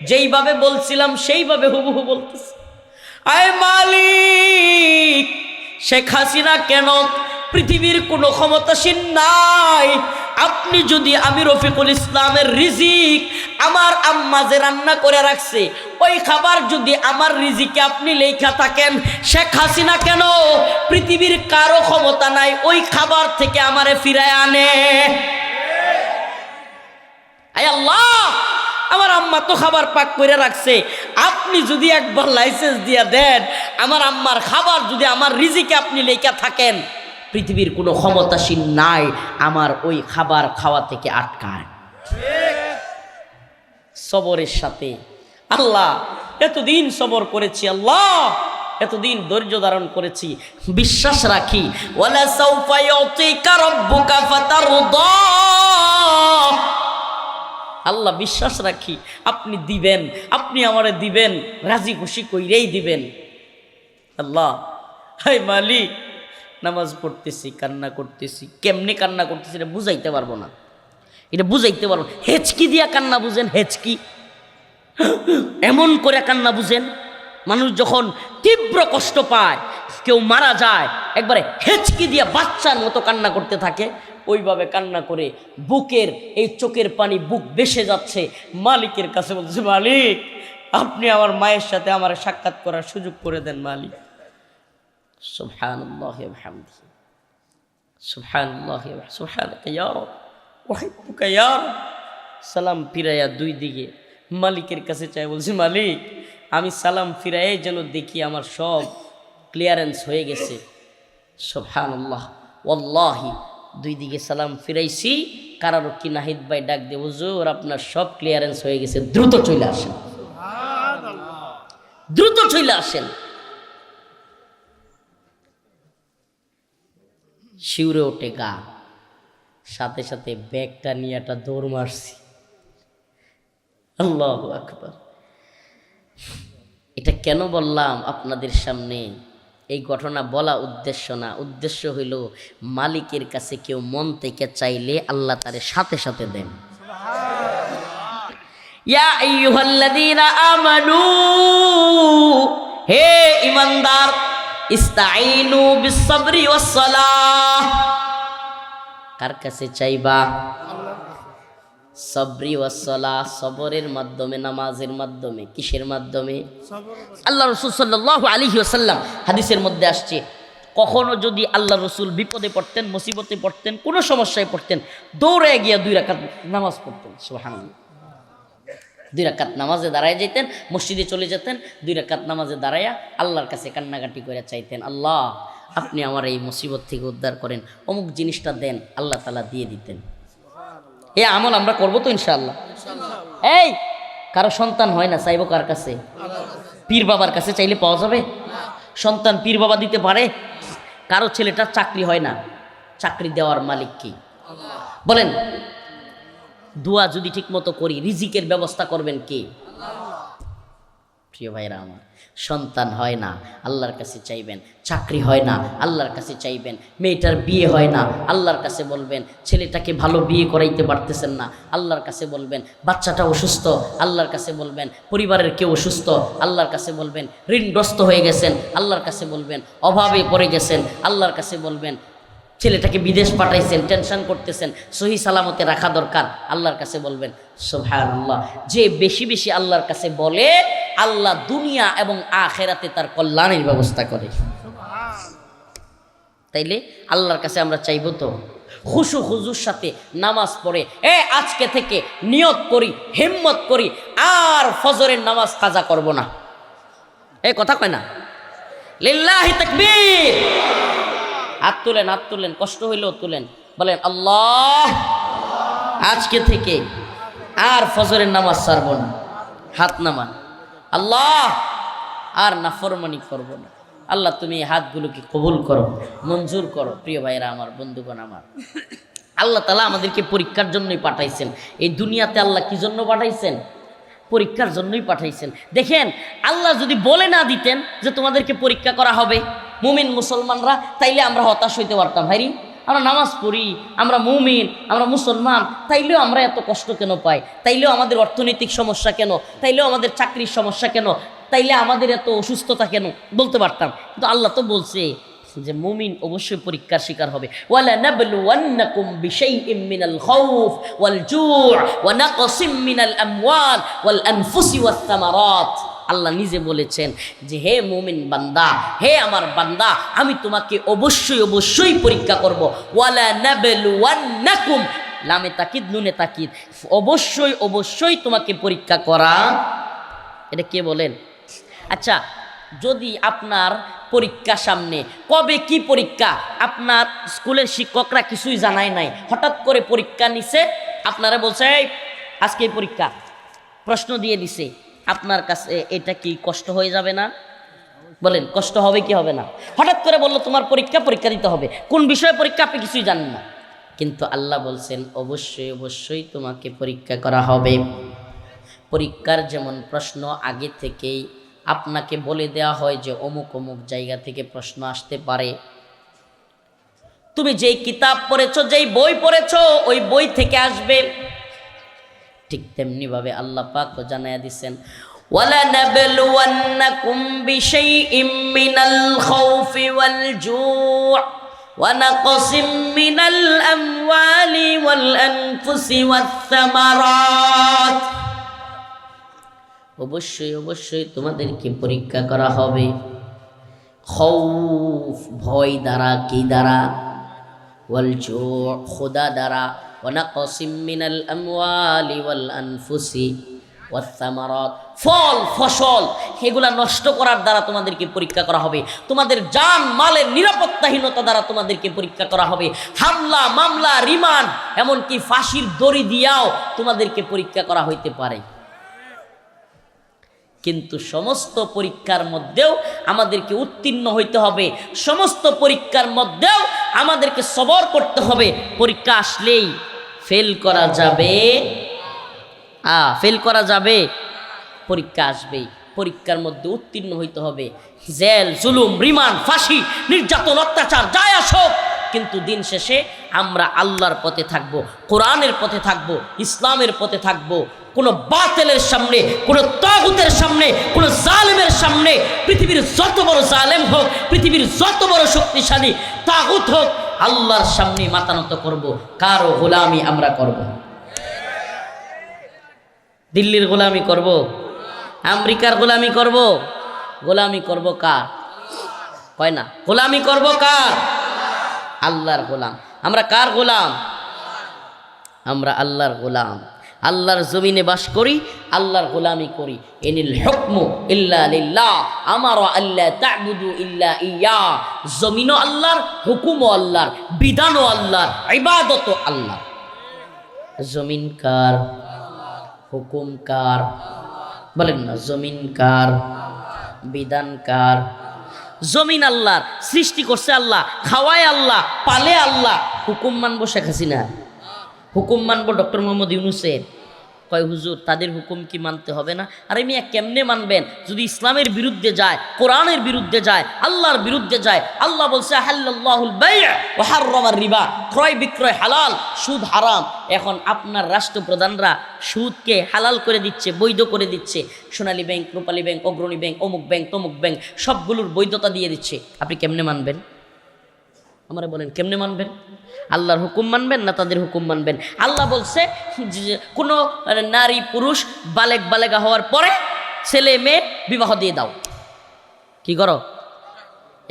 যেইভাবে বলছিলাম সেইভাবে হুবহু বলতেছে, আয় মালিক শেখ হাসিনা কেন পৃথিবীর কোনো ক্ষমতাসীন নাই। আপনি যদি আমি রফিকুল ইসলামের রিজিক আমার আম্মা যে রান্না করে রাখছে ওই খাবার যদি আমার রিজিকে আপনি লেখা থাকেন, শেখ হাসিনা কেন পৃথিবীর কারো ক্ষমতা নাই ওই খাবার থেকে আমারে ফিরায় আনে। আয় আল্লাহ, আমার আম্মা তো খাবার পাক করে রাখছে, আপনি যদি একবার লাইসেন্স দিয়ে দেন আমার আম্মার খাবার যদি আমার রিজিকে আপনি লেখা থাকেন, পৃথিবীর কোনো ক্ষমতাসীন নাই আমার ওই খাবার খাওয়া থেকে আটকায়। সবরের সাথে আল্লাহ এতদিন সবর করেছি, আল্লাহ এতদিন ধৈর্য ধারণ করেছি, বিশ্বাস রাখি ওয়ালা সাউফা ইউতিকা রাব্বুকা ফাতারদা, আল্লাহ বিশ্বাস রাখি আপনি দিবেন, আপনি আমারে দিবেন, রাজি খুশি কইরেই দিবেন। আল্লাহ হায় মালিক, নামাজ পড়তেছি কান্না করতেছি, কেমনে কান্না করতেছি এটা বুঝাইতে পারবো না, এটা বুঝাইতে পারবো। হেঁচকি দিয়া কান্না বুঝেন, হেঁচকি এমন করে কান্না বুঝেন। মানুষ যখন তীব্র কষ্ট পায়, কেউ মারা যায়, একবারে হেঁচকি দিয়া বাচ্চার মতো কান্না করতে থাকে, ওইভাবে কান্না করে বুকের এই চোখের পানি বুক বেসে যাচ্ছে, মালিকের কাছে বলছে মালিক আপনি আমার মায়ের সাথে আমার সাক্ষাৎ করার সুযোগ করে দেন মালিক। সুবহানাল্লাহি ওয়া বিহামদিহি, সুবহানাল্লাহি ওয়া সুবহানাকা ইয়া রাব, উহিব্বুকা ইয়া রাব। সালাম ফিরাইয়া দুই দিকে মালিকের কাছে চাই, বলছি মালিক আমি সালাম ফিরাই যেন দেখি আমার সব ক্লিয়ারেন্স হয়ে গেছে। সুবহানাল্লাহ, ওয়াল্লাহি দুই দিকে সালাম ফিরাইছি, কারারক্ষী নাহিদ ভাই ডাক দিয়ে হুজুর আপনার সব ক্লিয়ারেন্স হয়ে গেছে, দ্রুত চলে আসেন, দ্রুত চলে আসেন। শিউরে ওঠে গা, সাথে সাথে ব্যাগটা নিয়ে একটা দৌড় মারছি। আল্লাহু আকবার। এটা কেন বললাম আপনাদের সামনে? এই ঘটনা বলা উদ্দেশ্য না, উদ্দেশ্য হইল মালিকের কাছে কেউ মন থেকে চাইলে আল্লাহ তারে সাথে সাথে দেন। ইয়া আইয়ুহাল্লাযীনা আমানু, হে ঈমানদার, ইস্তাঈনু বিস-সাবরি ওয়াস-সালাহ, কার কাছে চাইবা? সবরি ওয়াস-সালাহ, সবরের মাধ্যমে, নামাজের মাধ্যমে। কিসের মাধ্যমে? আল্লাহ রাসূল সাল্লাল্লাহু আলাইহি ওয়াসাল্লাম হাদিসের মধ্যে আসছে, কখনো যদি আল্লাহ রসুল বিপদে পড়তেন, মুসিবতে পড়তেন, কোনো সমস্যায় পড়তেন, দৌড়ে গিয়া 2 রাকাত নামাজ পড়তেন। সুবহানাল্লাহ, 2 রাকাত নামাজে দাঁড়ায় যেতেন, মসজিদে চলে যেতেন, 2 রাকাত নামাজে দাঁড়াইয়া আল্লাহর কাছে কান্নাকাটি করে চাইতেন, আল্লাহ আপনি আমার এই মুসিবত থেকে উদ্ধার করেন, অমুক জিনিসটা দেন, আল্লাহ তাআলা দিয়ে দিতেন। এই আমল আমরা করবো তো ইনশাআল্লাহ। এই কারো সন্তান হয় না, চাইবো কার কাছে? পীর বাবার কাছে চাইলে পাওয়া যাবে? সন্তান পীর বাবা দিতে পারে? কারো ছেলেটার চাকরি হয় না, চাকরি দেওয়ার মালিক কি? বলেন। দোয়া যদি ঠিক মতো করি, রিজিকের ব্যবস্থা করবেন কে? প্রিয় ভাইরা আমার, সন্তান হয় না, আল্লাহর কাছে চাইবেন। চাকরি হয় না, আল্লাহর কাছে চাইবেন। মেয়েটার বিয়ে হয় না, আল্লাহর কাছে বলবেন। ছেলেটাকে ভালো বিয়ে করাইতে পারতেছেন না, আল্লাহর কাছে বলবেন। বাচ্চাটা অসুস্থ, আল্লাহর কাছে বলবেন। পরিবারের কেউ অসুস্থ, আল্লাহর কাছে বলবেন। ঋণগ্রস্ত হয়ে গেছেন, আল্লাহর কাছে বলবেন। অভাবে পড়ে গেছেন, আল্লাহর কাছে বলবেন। ছেলেটাকে বিদেশ পাঠাইছেন, টেনশন করতেছেন, সহি সালামতে রাখা দরকার, আল্লাহর কাছে বলবেন। সুবহানাল্লাহ, যে বেশি বেশি আল্লাহর কাছে বলে, আল্লাহ দুনিয়া এবং আখিরাতে তার কল্যাণের ব্যবস্থা করে। তাইলে আল্লাহর কাছে আমরা চাইব তো খুশু খুজুর সাথে নামাজ পড়ে, আজকে থেকে নিয়ত করি, হিম্মত করি, আর ফজরের নামাজ কাজা করব না। কথা কয় না? লিল্লাহি তাকবীর। হাত তুলেন, হাত তুলেন, কষ্ট হইলেও তুলেন, বলেন আল্লাহ আজকে থেকে আর ফজরের নামাজ ছাড়ব না। হাত নামান, আল্লাহ আর নাফরমানি করব না। আল্লাহ তুমি এই হাতগুলোকে কবুল করো, মঞ্জুর করো। প্রিয় ভাইরা আমার, বন্ধুগণ আমার, আল্লাহ তাআলা আমাদেরকে পরীক্ষার জন্যই পাঠাইছেন। এই দুনিয়াতে আল্লাহ কি জন্য পাঠাইছেন? পরীক্ষার জন্যই পাঠাইছেন। দেখেন, আল্লাহ যদি বলে না দিতেন যে তোমাদেরকে পরীক্ষা করা হবে মুমিন মুসলমানরা, তাইলে আমরা হতাশ হইতে পারতাম। ভাইরি, আমরা নামাজ পড়ি, আমরা মুমিন, আমরা মুসলমান, তাইলেও আমরা এত কষ্ট কেন পাই? তাইলেও আমাদের অর্থনৈতিক সমস্যা কেন? তাইলেও আমাদের চাকরির সমস্যা কেন? তাইলে আমাদের এত অসুস্থতা কেন? বলতে পারতাম। কিন্তু আল্লাহ তো বলছে যে মুমিন অবশ্যই পরীক্ষার শিকার হবে। ওয়ালা নাবলুওয়ান্নাকুম বিশাইইম মিনাল খাউফ ওয়াল জু' ওয়া নাকসিম মিনাল আমওয়াল ওয়াল আনফুসি ওয়াস সামারাত। আল্লাহ নিজে বলেছেন যে হে মুমিন বান্দা, হে আমার বান্দা, আমি তোমাকে অবশ্যই অবশ্যই পরীক্ষা করব। ওয়ালা নাবলুওয়ান্নাকুম, লামে তাকিদ নুনে তাকিদ, অবশ্যই অবশ্যই তোমাকে পরীক্ষা করা। এটা কে বলেন? আচ্ছা, যদি আপনার পরীক্ষা সামনে, কবে কি পরীক্ষা আপনার স্কুলের শিক্ষকরা কিছুই জানায় নাই, হঠাৎ করে পরীক্ষা নিছে, আপনারা বলছে এই আজকে এই পরীক্ষা, প্রশ্ন দিয়ে দিছে, আপনার কাছে এটা কি কষ্ট হয়ে যাবে না? বলেন, কষ্ট হবে কি হবে না? হঠাৎ করে বললো তোমার পরীক্ষা, পরীক্ষা দিতে হবে, কোন বিষয়ে পরীক্ষা আপনি কিছুই জানেন না, কিন্তু আল্লাহ বলছেন অবশ্যই অবশ্যই তোমাকে পরীক্ষা করা হবে। পরীক্ষার যেমন প্রশ্ন আগে থেকেই আপনাকে বলে দেওয়া হয় যে অমুক অমুক জায়গা থেকে প্রশ্ন আসতে পারে, তুমি যেই কিতাব পড়েছো, যেই বই পড়েছো, ওই বই থেকে আসবে, ঠিক তেমনি ভাবে আল্লাহ পাক জানায়া দিচ্ছেন ওয়ালা নাবলুওয়ান্নাকুম বিশাইইম মিনাল খাউফি ওয়াল জু' ওয়া নাকসিম মিনাল আমওয়ালি ওয়াল আনফুসি ওয়াস সামারাত। অবশ্যই অবশ্যই তোমাদেরকে পরীক্ষা করা হবে। খাউফ, ভয় দ্বারা, কি দ্বারা? ওয়াল জু' খোদা দ্বারা, ওয়া নাকসিম মিনাল আমওয়ালি ওয়াল আনফুসি ওয়াস সামারাত, ফল ফসল এগুলা নষ্ট করার দ্বারা তোমাদেরকে পরীক্ষা করা হবে। তোমাদের জান মালের নিরাপত্তাহীনতা দ্বারা তোমাদেরকে পরীক্ষা করা হবে। হামলা, মামলা, রিমান্ড, এমনকি ফাঁসির দড়ি দিয়াও তোমাদেরকে পরীক্ষা করা হইতে পারে। কিন্তু সমস্ত পরীক্ষার মধ্যেও আমাদেরকে উত্তীর্ণ হইতে হবে, সমস্ত পরীক্ষার মধ্যেও আমাদেরকে সবর করতে হবে। পরীক্ষা আসলেই ফেল করা যাবে? ফেল করা যাবে? পরীক্ষা আসবেই, পরীক্ষার মধ্যে উত্তীর্ণ হইতে হবে। জেল, জুলুম, রিমান্ড, ফাঁসি, নির্যাতন, অত্যাচার যাই আসুক, কিন্তু দিন শেষে আমরা আল্লাহর পথে থাকবো, কোরআনের পথে থাকবো, ইসলামের পথে থাকবো। কোনো বাতিলের সামনে, কোনো তাগুতের সামনে, কোনো জালেমের সামনে, পৃথিবীর যত বড় জালেম হোক, পৃথিবীর যত বড় শক্তিশালী তাগুত হোক, আল্লাহর সামনে মাথা নত করবো। কারো গোলামি আমরা করব? দিল্লির গোলামি করব? আমেরিকার গোলামি করব? গোলামি করব কার? কয় না, গোলামি করব কার? আল্লাহর গোলাম। আমরা কার গোলাম? আমরা আল্লাহর গোলাম। আল্লাহর জমিনে বাস করি, আল্লাহর গোলামি করি। ইনিল হুকমু ইল্লা লিল্লাহ, আমারা আল্লা তা'বুদু ইল্লা ইয়া। জমিনও আল্লাহর, হুকুমও আল্লাহর, বিধানও আল্লাহর, ইবাদতও আল্লাহর। জমিন কার? হুকুম কার? বলেন না, জমিন কার? বিধান কার? জমিন আল্লাহর, সৃষ্টি করছে আল্লাহ, খাওয়ায় আল্লাহ, পালে আল্লাহ। হুকুম মানবো শেখ হাসিনা? হুকুম মানবো ডক্টর মোহাম্মদ ইউনূসের? কয় হুজুর তাদের হুকুম কি মানতে হবে না? আরে মিয়া, কেমনে মানবেন যদি ইসলামের বিরুদ্ধে যায়, কোরআনের বিরুদ্ধে যায়, আল্লাহর বিরুদ্ধে যায়? আল্লাহ বলছে হাল্লাল্লাহুল বাই' ওয়া হাররামার রিবা, ক্রয় বিক্রয় হালাল, সুদ হারাম। এখন আপনার রাষ্ট্রপ্রধানরা সুদকে হালাল করে দিচ্ছে, বৈধ করে দিচ্ছে। সোনালী ব্যাংক, রূপালী ব্যাংক, অগ্রণী ব্যাংক, অমুক ব্যাংক, তমুক ব্যাংক, সবগুলোর বৈধতা দিয়ে দিচ্ছে। আপনি কেমনে মানবেন? আমরা বলেন, কেমনে মানবেন? আল্লাহর হুকুম মানবেন না তাদের হুকুম মানবেন? আল্লাহ বলছে যে কোনো নারী পুরুষ বালেগা হওয়ার পরে ছেলে মেয়ে বিবাহ দিয়ে দাও। কি করো?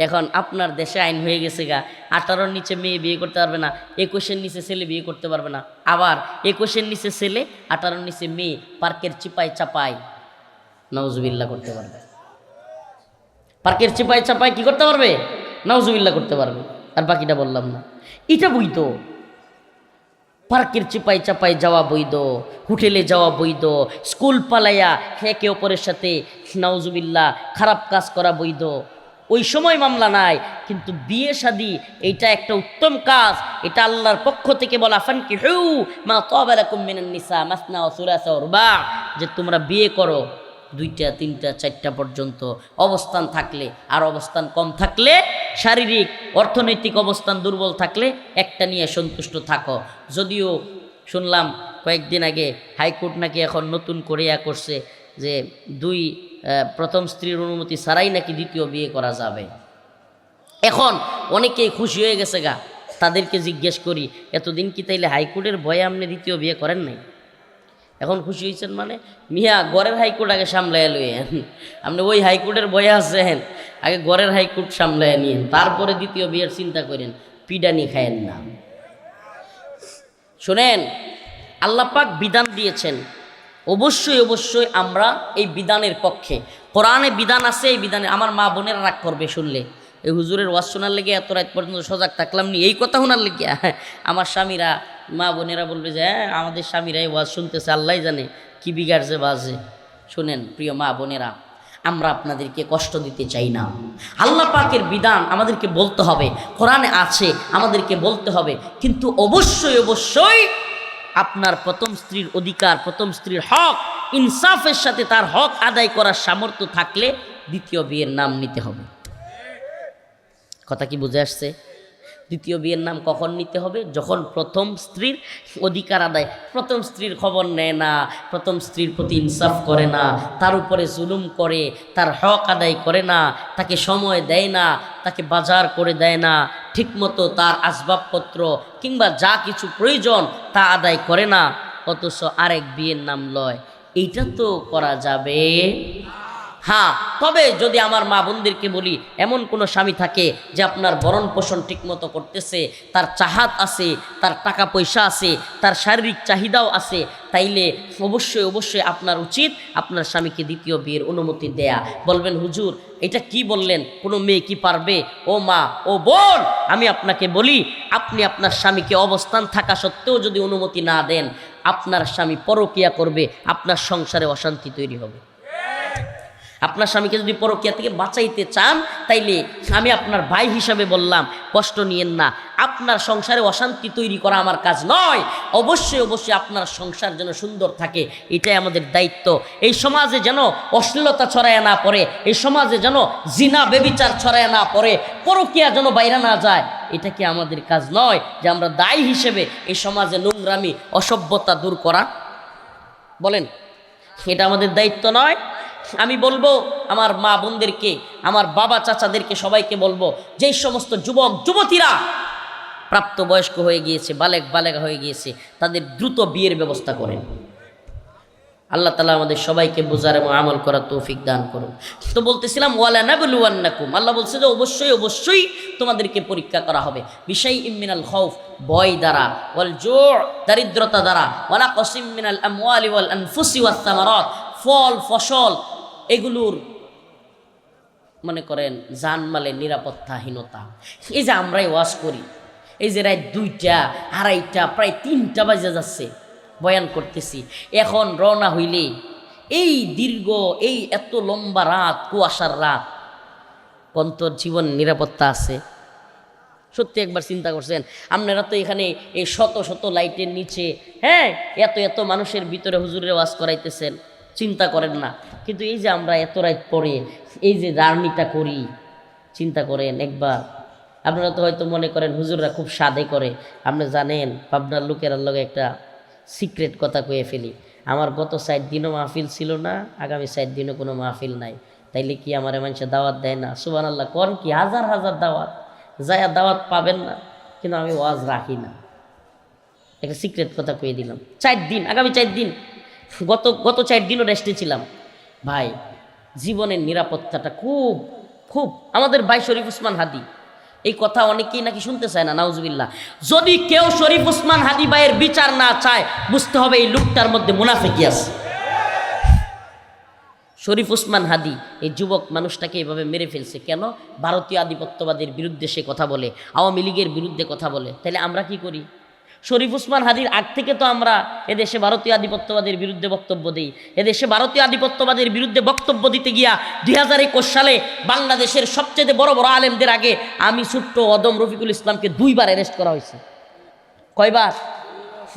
এখন আপনার দেশে আইন হয়ে গেছে গা, 18-র নিচে মেয়ে বিয়ে করতে পারবে না, 21-এর নিচে ছেলে বিয়ে করতে পারবে না। আবার 21-এর নিচে ছেলে, 18-র নিচে মেয়ে পার্কের চিপাই চাপাই নাউজুবিল্লাহ করতে পারবে। পার্কের চিপাই চাপাই কি করতে পারবে? নাউজুবিল্লাহ করতে পারবে। আর বাকিটা বললাম না, এটা বৈধ। পার্কের চিপাই চাপাই যাওয়া বৈধ, হোটেলে যাওয়া বৈধ, স্কুল পালাইয়া একে অপরের সাথে নাউজুবিল্লাহ খারাপ কাজ করা বৈধ। ওই সময় মামলা নাই, কিন্তু বিয়ে শাদী এইটা একটা উত্তম কাজ। এটা আল্লাহর পক্ষ থেকে বলা, ফানকিহু মা তাবা লাকুম মিনান নিসা মাসনা ওয়া সুলাসা ওয়া রুবা, যে তোমরা বিয়ে করো 2টা 3টা 4টা পর্যন্ত। অবস্থান থাকলে, আর অবস্থান কম থাকলে, শারীরিক অর্থনৈতিক অবস্থান দুর্বল থাকলে একটা নিয়ে সন্তুষ্ট থাকো। যদিও শুনলাম কয়েকদিন আগে হাইকোর্ট নাকি এখন নতুন করে করছে যে প্রথম স্ত্রীর অনুমতি ছাড়াই নাকি দ্বিতীয় বিয়ে করা যাবে। এখন অনেকেই খুশি হয়ে গেছে গা, তাদেরকে জিজ্ঞেস করি এতদিন কি তাইলে হাইকোর্টের ভয়ে আপনি দ্বিতীয় বিয়ে করেন নাই? এখন খুশি হয়েছেন মানে মিয়া গড়ের হাইকোর্ট আগে সামলায় লইয়েন, আপনি ওই হাইকোর্টের ভয়ে আছেন, আগে গড়ের হাইকোর্ট সামলায় নিয়েন, তারপরে দ্বিতীয় বিয়ের চিন্তা করেন, পিডানি খায়েন না। শোনেন, আল্লাহ পাক বিধান দিয়েছেন, অবশ্যই অবশ্যই আমরা এই বিধানের পক্ষে। কোরআনে বিধান আছে, এই বিধানে আমার মা বোনেরা রাগ করবে শুনলে, এই হুজুরের ওয়াজ শোনার লেগে এত রাত পর্যন্ত সজাগ থাকলাম নি এই কথা শোনার লেগে। আমার স্বামীরা, মা বোনেরা বলবে যে হ্যাঁ আমাদের স্বামীরা এই ওয়াজ শুনতেছে, আল্লাহ জানে কি বিগাড় যে বাজে। শোনেন প্রিয় মা বোনেরা, আমরা আপনাদেরকে কষ্ট দিতে চাই না। আল্লাহ পাকের বিধান আমাদেরকে বলতে হবে, কোরআনে আছে আমাদেরকে বলতে হবে, কিন্তু অবশ্যই অবশ্যই আপনার প্রথম স্ত্রীর অধিকার, প্রথম স্ত্রীর হক ইনসাফের সাথে তার হক আদায় করার সামর্থ্য থাকলে দ্বিতীয় বিয়ের নাম নিতে হবে। কথা কি বুঝে আসছে? দ্বিতীয় বিয়ের নাম কখন নিতে হবে? যখন প্রথম স্ত্রীর অধিকার আদায়, প্রথম স্ত্রীর খবর নেয় না, প্রথম স্ত্রীর প্রতি ইনসাফ করে না, তার উপরে জুলুম করে, তার হক আদায় করে না, তাকে সময় দেয় না, তাকে বাজার করে দেয় না, ঠিকমতো তার আসবাবপত্র কিংবা যা কিছু প্রয়োজন তা আদায় করে না, অথচ আরেক বিয়ের নাম লয়, এইটা তো করা যাবে। হ্যাঁ, তবে যদি আমার মা বোনদেরকে বলি এমন কোনো স্বামী থাকে যে আপনার ভরণ পোষণ ঠিকমতো করতেছে, তার চাহাত আছে, তার টাকা পয়সা আছে, তার শারীরিক চাহিদাও আছে, তাইলে অবশ্যই অবশ্যই আপনার উচিত আপনার স্বামীকে দ্বিতীয় বিয়ের অনুমতি দেয়া। বলবেন হুজুর এটা কি বললেন, কোনো মেয়ে কি পারবে? ও মা, ও বোন, আমি আপনাকে বলি, আপনি আপনার স্বামীকে অবস্থান থাকা সত্ত্বেও যদি অনুমতি না দেন, আপনার স্বামী পরকীয়া করবে, আপনার সংসারে অশান্তি তৈরি হবে। আপনার স্বামীকে যদি পরকীয়া থেকে বাঁচাইতে চান, তাইলে আমি আপনার ভাই হিসাবে বললাম, কষ্ট নিয়েন না। আপনার সংসারে অশান্তি তৈরি করা আমার কাজ নয়। অবশ্যই অবশ্যই আপনার সংসার যেন সুন্দর থাকে, এটাই আমাদের দায়িত্ব। এই সমাজে যেন অশ্লীলতা ছড়ায় না পড়ে, এই সমাজে যেন জিনা বেবিচার ছড়ায় না পড়ে, পরকীয়া যেন বাইরে না যায়, এটা কি আমাদের কাজ নয় যে আমরা দায়ী হিসেবে এই সমাজে নোংরামি অসভ্যতা দূর করা? বলেন, এটা আমাদের দায়িত্ব নয়? আমি বলবো আমার মা বোনদেরকে, আমার বাবা চাচাদেরকে, সবাইকে বলবো, যেই সমস্ত যুবক যুবতীরা প্রাপ্তবয়স্ক হয়ে গিয়েছে, বালেগা হয়ে গিয়েছে, তাদের দ্রুত বিয়ের ব্যবস্থা করেন। আল্লাহ তাআলা আমাদের সবাইকে বোঝার এবং আমল করার তৌফিক দান করুন। তো বলতেছিলাম ওয়ালা নাবলুওয়ান্নাকুম, আল্লাহ বলছে যে অবশ্যই অবশ্যই তোমাদেরকে পরীক্ষা করা হবে, বিশাইইম মিনাল খাউফ, ভয় দ্বারা, ওয়াল জু', দারিদ্রতা দ্বারা, ওয়ালা কসিম মিনাল আমওয়ালি ওয়াল আনফুসি ওয়াস সামারাত, ফল ফসল এগুলোর মনে করেন জানমালের নিরাপত্তাহীনতা। এই যে আমরাই ওয়াজ করি, এই যে রাত 2টা 2:30 প্রায় 3টা বাজে যাচ্ছে বয়ান করতেছি, এখন রওনা হইলে এই দীর্ঘ এই এত লম্বা রাত, কুয়াশার রাত, কন্তর জীবন নিরাপত্তা আছে? সত্যি একবার চিন্তা করছেন? আপনারা তো এখানে এই শত শত লাইটের নিচে, হ্যাঁ, এত এত মানুষের ভিতরে হুজুরের ওয়াজ করাইতেছেন, চিন্তা করেন না? কিন্তু এই যে আমরা এত রাত পরে এই যে জার্নিটা করি, চিন্তা করেন একবার। আপনারা তো হয়তো মনে করেন হুজুররা খুব সাদে করে। আপনি জানেন পাবনার লোকের লগে একটা সিক্রেট কথা কয়ে ফেলি, আমার গত 4 দিনও মাহফিল ছিল না, আগামী 4 দিনও কোনো মাহফিল নাই, তাইলে কি আমার মানুষের দাওয়াত দেয় না? সুবহানাল্লাহ, কোন কি হাজার হাজার দাওয়াত, যায় দাওয়াত পাবেন না, কিন্তু আমি ওয়াজ রাখি না। একটা সিক্রেট কথা কয়ে দিলাম। 4 দিন, আগামী 4 দিন, গত 4 দিনও রেস্টে ছিলাম। ভাই, জীবনের নিরাপত্তাটা খুব খুব, আমাদের ভাই শরীফ উসমান হাদি, এই কথা অনেকেই নাকি শুনতে চায় না, নাউজুবিল্লাহ। যদি কেউ শরীফ উসমান হাদি ভাইয়ের বিচার না চায়, বুঝতে হবে এই লোকটার মধ্যে মুনাফিকি আছে। শরীফ উসমান হাদি এই যুবক মানুষটাকে এভাবে মেরে ফেলছে কেন? ভারতীয় আধিপত্যবাদের বিরুদ্ধে সে কথা বলে, আওয়ামী লীগের বিরুদ্ধে কথা বলে। তাহলে আমরা কি করি? শরীফ উসমান হাদির আগ থেকে তো আমরা এদেশে ভারতীয় আধিপত্যবাদের বিরুদ্ধে বক্তব্য দিই। এদেশে ভারতীয় আধিপত্যবাদের বিরুদ্ধে বক্তব্য দিতে গিয়া 2021 সালে বাংলাদেশের সবচেয়ে বড় বড় আলেমদের আগে আমি ছোট্ট অদম রফিকুল ইসলামকে 2বার অ্যারেস্ট করা হয়েছে। কয়বার?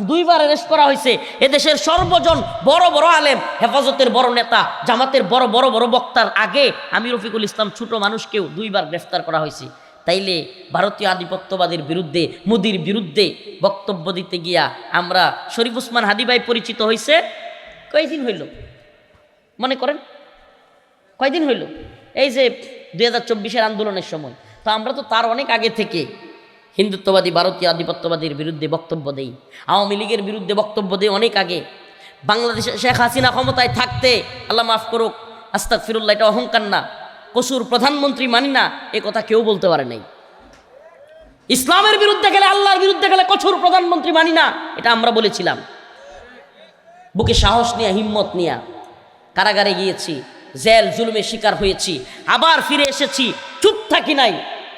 2বার অ্যারেস্ট করা হয়েছে। এদেশের সর্বজন বড় বড় আলেম, হেফাজতের বড় নেতা, জামাতের বড় বড় বড় বক্তার আগে আমি রফিকুল ইসলাম ছোট মানুষকেও 2বার গ্রেফতার করা হয়েছে। তাইলে ভারতীয় আধিপত্যবাদের বিরুদ্ধে, মোদির বিরুদ্ধে বক্তব্য দিতে গিয়া আমরা শরীফ উসমান হাদি ভাই পরিচিত হয়েছে কয়দিন হইল মনে করেন? কয়দিন হইল? এই যে 2024-এর আন্দোলনের সময় তো আমরা তো তার অনেক আগে থেকে হিন্দুত্ববাদী ভারতীয় আধিপত্যবাদীর বিরুদ্ধে বক্তব্য দেই, আওয়ামী লীগের বিরুদ্ধে বক্তব্য দেই অনেক আগে। বাংলাদেশে শেখ হাসিনা ক্ষমতায় থাকতে, আল্লাহ মাফ করুক, আস্তাগফিরুল্লাহ, এটা অহংকার না, কসুর প্রধানমন্ত্রী মানি না, এ কথা কেউ বলতে পারে নাই। ইসলামের বিরুদ্ধে গেলে, আল্লাহর বিরুদ্ধে গেলে কসুর প্রধানমন্ত্রী মানি না, এটা আমরা বলেছিলাম। বুকে সাহস নিয়ে, হিম্মত নিয়ে কারাগারে গিয়েছি, জেল জুলুমের শিকার হয়েছি, আবার ফিরে এসেছি, চুপ থাকি নাই।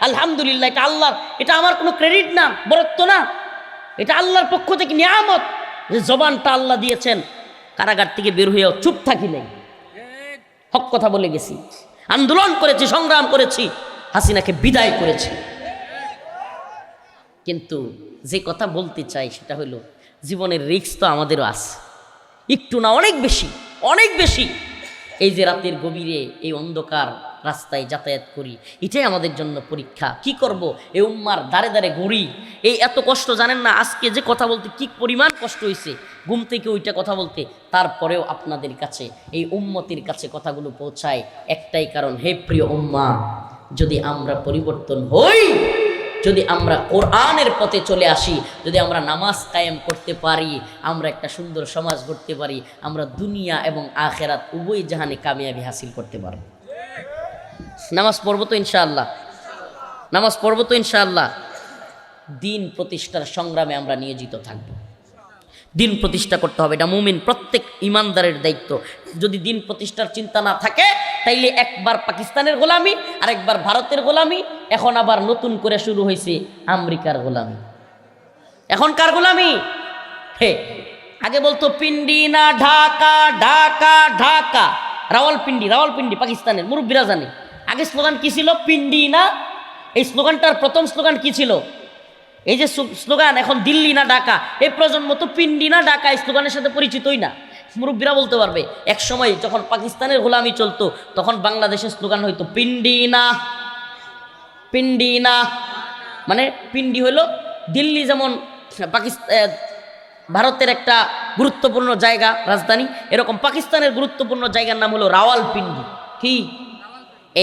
আলহামদুলিল্লাহ, এটা আল্লাহর, এটা আমার কোনো ক্রেডিট না, বরত্ব না, এটা আল্লাহর পক্ষ থেকে নিয়ামত যে জবানটা আল্লাহ দিয়েছেন। কারাগার থেকে বের হয়েও চুপ থাকি নাই, হক কথা বলে গেছি, আন্দোলন করেছি, সংগ্রাম করেছি, হাসিনাকে বিদায় করেছি। কিন্তু যে কথা বলতে চাই সেটা হলো, জীবনের রিস্ক তো আমাদেরও আছে, একটু না অনেক বেশি, অনেক বেশি। এই যে রাতের গভীরে এই অন্ধকার রাস্তায় যাতায়াত করি, এটাই আমাদের জন্য পরীক্ষা। কি করব, এই উম্মার দাঁড়ে দাঁড়ে ঘুরি, এই এত কষ্ট জানেন না। আজকে যে কথা বলতে কি পরিমাণ কষ্ট হয়েছে, ঘুম থেকে ওইটা কথা বলতে, তারপরেও আপনাদের কাছে, এই উম্মতির কাছে কথাগুলো পৌঁছায় একটাই কারণ, হে প্রিয় উম্মা, যদি আমরা পরিবর্তন হই, যদি আমরা কোরআনের পথে চলে আসি, যদি আমরা নামাজ কায়েম করতে পারি, আমরা একটা সুন্দর সমাজ গড়তে পারি, আমরা দুনিয়া এবং আখেরাত উভয় জাহানে কামিয়াবি হাসিল করতে পারব। নামাজ পড়ব তো ইনশাআল্লাহ, নামাজ পড়ব তো ইনশাআল্লাহ। দিন প্রতিষ্ঠার সংগ্রামে আমরা নিয়োজিত থাকব। দিন প্রতিষ্ঠা করতে হবে, এটা মুমিন প্রত্যেক ইমানদারের দায়িত্ব। যদি দিন প্রতিষ্ঠার চিন্তা না থাকে, তাইলে একবার পাকিস্তানের গোলামি, আরেকবার ভারতের গোলামি, এখন আবার নতুন করে শুরু হয়েছে আমেরিকার গোলামি। এখন কার গোলামি? হে, আগে বলতো পিন্ডি না ঢাকা, ঢাকা ঢাকা, রাওয়ালপিন্ডি, রাওয়ালপিন্ডি পাকিস্তানের, মুরব্বীরা জানে। আগে স্লোগান কি ছিল? পিন্ডি না। এই স্লোগানটার প্রথম স্লোগান কি ছিল? এই যে স্লোগান, এখন দিল্লি না ঢাকা, এই প্রজন্ম তো পিন্ডি না ঢাকা এই স্লোগানের সাথে পরিচিতই না। মুরব্বীরা বলতে পারবে, এক সময় যখন পাকিস্তানের গোলামি চলতো, তখন বাংলাদেশের স্লোগান হইতো পিন্ডি না, পিন্ডি না। মানে পিন্ডি হইল দিল্লি, যেমন পাকিস্তান ভারতের একটা গুরুত্বপূর্ণ জায়গা, রাজধানী, এরকম পাকিস্তানের গুরুত্বপূর্ণ জায়গার নাম হলো রাওয়ালপিন্ডি। কি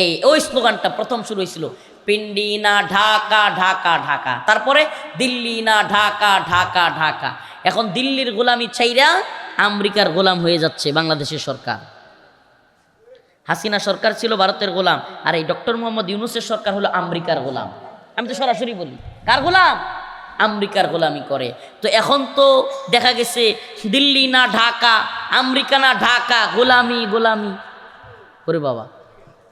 এই ওই স্লোগানটা প্রথম শুরু হয়েছিল, পিন্ডি না ঢাকা, ঢাকা ঢাকা, তারপরে দিল্লি না ঢাকা, ঢাকা ঢাকা। এখন দিল্লির গোলামি ছাইরা আমেরিকার গোলাম হয়ে যাচ্ছে বাংলাদেশের সরকার। হাসিনা সরকার ছিল ভারতের গোলাম, আর এই ডক্টর মোহাম্মদ ইউনূসের সরকার হলো আমেরিকার গোলাম। আমি তো সরাসরি বলি, কার গোলাম? আমেরিকার গোলামি করে। তো এখন তো দেখা গেছে দিল্লি না ঢাকা, আমেরিকা না ঢাকা, গোলামি গোলামি করে। বাবা,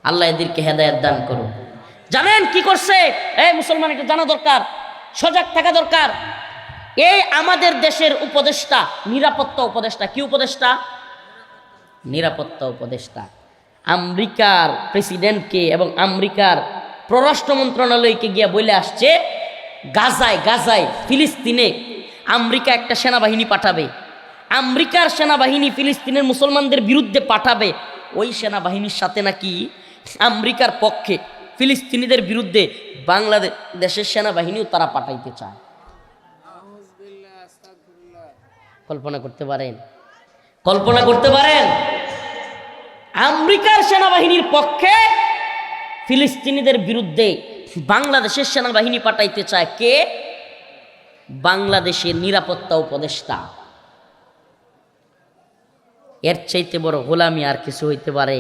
আল্লাহ এদেরকে হেদায়েত দান করুন। জানেন কি করছে? এই মুসলমান, এটা জানা দরকার, সজাগ থাকা দরকার। এই আমাদের দেশের উপদেষ্টা, নিরাপত্তা উপদেষ্টা, কি উপদেষ্টা? নিরাপত্তা উপদেষ্টা আমেরিকার প্রেসিডেন্টকে এবং আমেরিকার পররাষ্ট্র মন্ত্রণালয়কে গিয়ে বলে আসছে, গাজায়, গাজায় ফিলিস্তিনে আমেরিকা একটা সেনাবাহিনী পাঠাবে, আমেরিকার সেনাবাহিনী ফিলিস্তিনের মুসলমানদের বিরুদ্ধে পাঠাবে। ওই সেনাবাহিনীর সাথে নাকি আমেরিকার পক্ষে ফিলিস্তিনিদের বিরুদ্ধে বাংলাদেশের সেনাবাহিনীও তারা পাঠাইতে চায়। কল্পনা করতে পারেন? কল্পনা করতে পারেন? আমেরিকার সেনাবাহিনীর পক্ষে ফিলিস্তিনিদের বিরুদ্ধে বাংলাদেশের সেনাবাহিনী পাঠাইতে চায় কে? বাংলাদেশের নিরাপত্তা উপদেষ্টা। এর চাইতে বড় গোলামি আর কিছু হইতে পারে?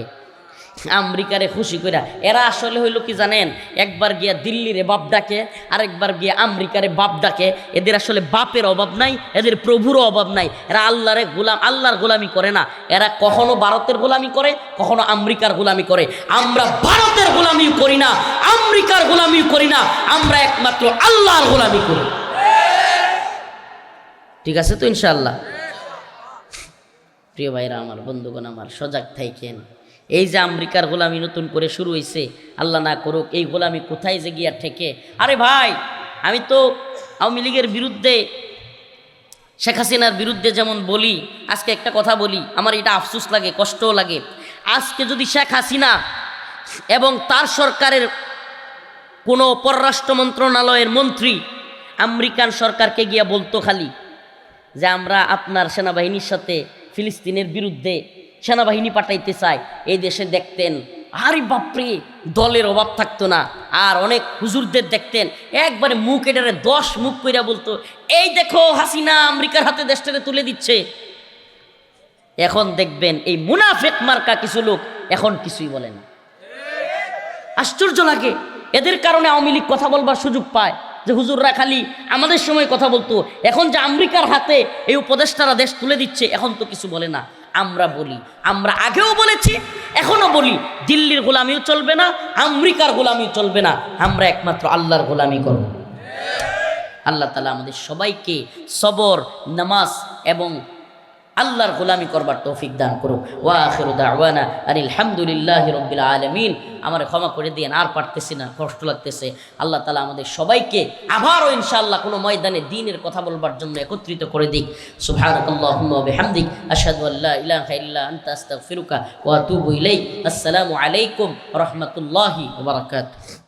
আমেরিকারে খুশি কইরা এরা আসলে হইল কি জানেন, একবার গিয়া দিল্লিরে বাপ ডাকে, আরেকবার গিয়া আমেরিকারে বাপ ডাকে। এদের আসলে বাপের অভাব নাই, এদের প্রভুরও অভাব নাই। এরা আল্লাহরে গোলাম, আল্লাহর গোলামি করে না। এরা কখনো ভারতের গোলামি করে, কখনো আমেরিকার গোলামি করে। আমরা ভারতের গোলামি করি না, আমেরিকার গোলামি করি না, আমরা একমাত্র আল্লাহর গোলামি করি। ঠিক আছে তো ইনশাআল্লাহ? প্রিয় ভাইরা আমার, বন্ধুগণ আমার, সজাগ থাকেন। এই যে আমেরিকার গোলামি নতুন করে শুরু হয়েছে, আল্লাহ না করুক এই গোলামি কোথায় যে গিয়া ঠেকে। আরে ভাই, আমি তো আওয়ামী লীগের বিরুদ্ধে, শেখ হাসিনার বিরুদ্ধে যেমন বলি, আজকে একটা কথা বলি, আমার এটা আফসোস লাগে, কষ্টও লাগে। আজকে যদি শেখ হাসিনা এবং তার সরকারের কোনো পররাষ্ট্র মন্ত্রণালয়ের মন্ত্রী আমেরিকান সরকারকে গিয়া বলতো খালি যে আমরা আপনার সেনাবাহিনীর সাথে ফিলিস্তিনের বিরুদ্ধে সেনাবাহিনী পাঠাইতে চাই, এই দেশে দেখতেন আরে বাপরে, দলের অভাব থাকতো না। আর অনেক হুজুরদের দেখতেন একবারে মুখ এটারে 10 মুখ কইরা বলতো, এই দেখো হাসিনা আমেরিকার হাতে দেশটারে তুলে দিচ্ছে। এখন দেখবেন এই মুনাফিক মার্কা কিছু লোক এখন কিছুই বলে না। আশ্চর্য লাগে, এদের কারণে আওয়ামী লীগ কথা বলবার সুযোগ পায়, যে হুজুররা খালি আমাদের সময় কথা বলতো, এখন যে আমেরিকার হাতে এই উপদেষ্টারা দেশ তুলে দিচ্ছে এখন তো কিছু বলে না। আমরা বলি, আমরা আগেও বলেছি, এখনো বলি, দিল্লির গোলামিও চলবে না, আমেরিকার গোলামিও চলবে না, আমরা একমাত্র আল্লাহর গোলামি করব। আল্লাহ তাআলা আমাদের সবাইকে সবর, নামাজ এবং আল্লাহর গোলামি করবার তৌফিক দান করুক। ওয়া আখিরু দাওয়ানা আনিল হামদুলিল্লাহি রাব্বিল আলামিন। আমার ক্ষমা করে দিয়েন, আর পারতেছি না, কষ্ট লাগতেছে। আল্লাহ তাআলা আমাদের সবাইকে আবারও ইনশাআল্লাহ কোনো ময়দানে দ্বীনের কথা বলবার জন্য একত্রিত করে দিক। সুবহানাকাল্লাহুম্মা ওয়া বিহামদিক আশহাদু আল্লা ইলাহা ইল্লা আনতা আস্তাগফিরুকা ওয়া আতুবু ইলাইক। আসসালামু আলাইকুম ওয়া রাহমাতুল্লাহি ওয়া বারাকাতুহু।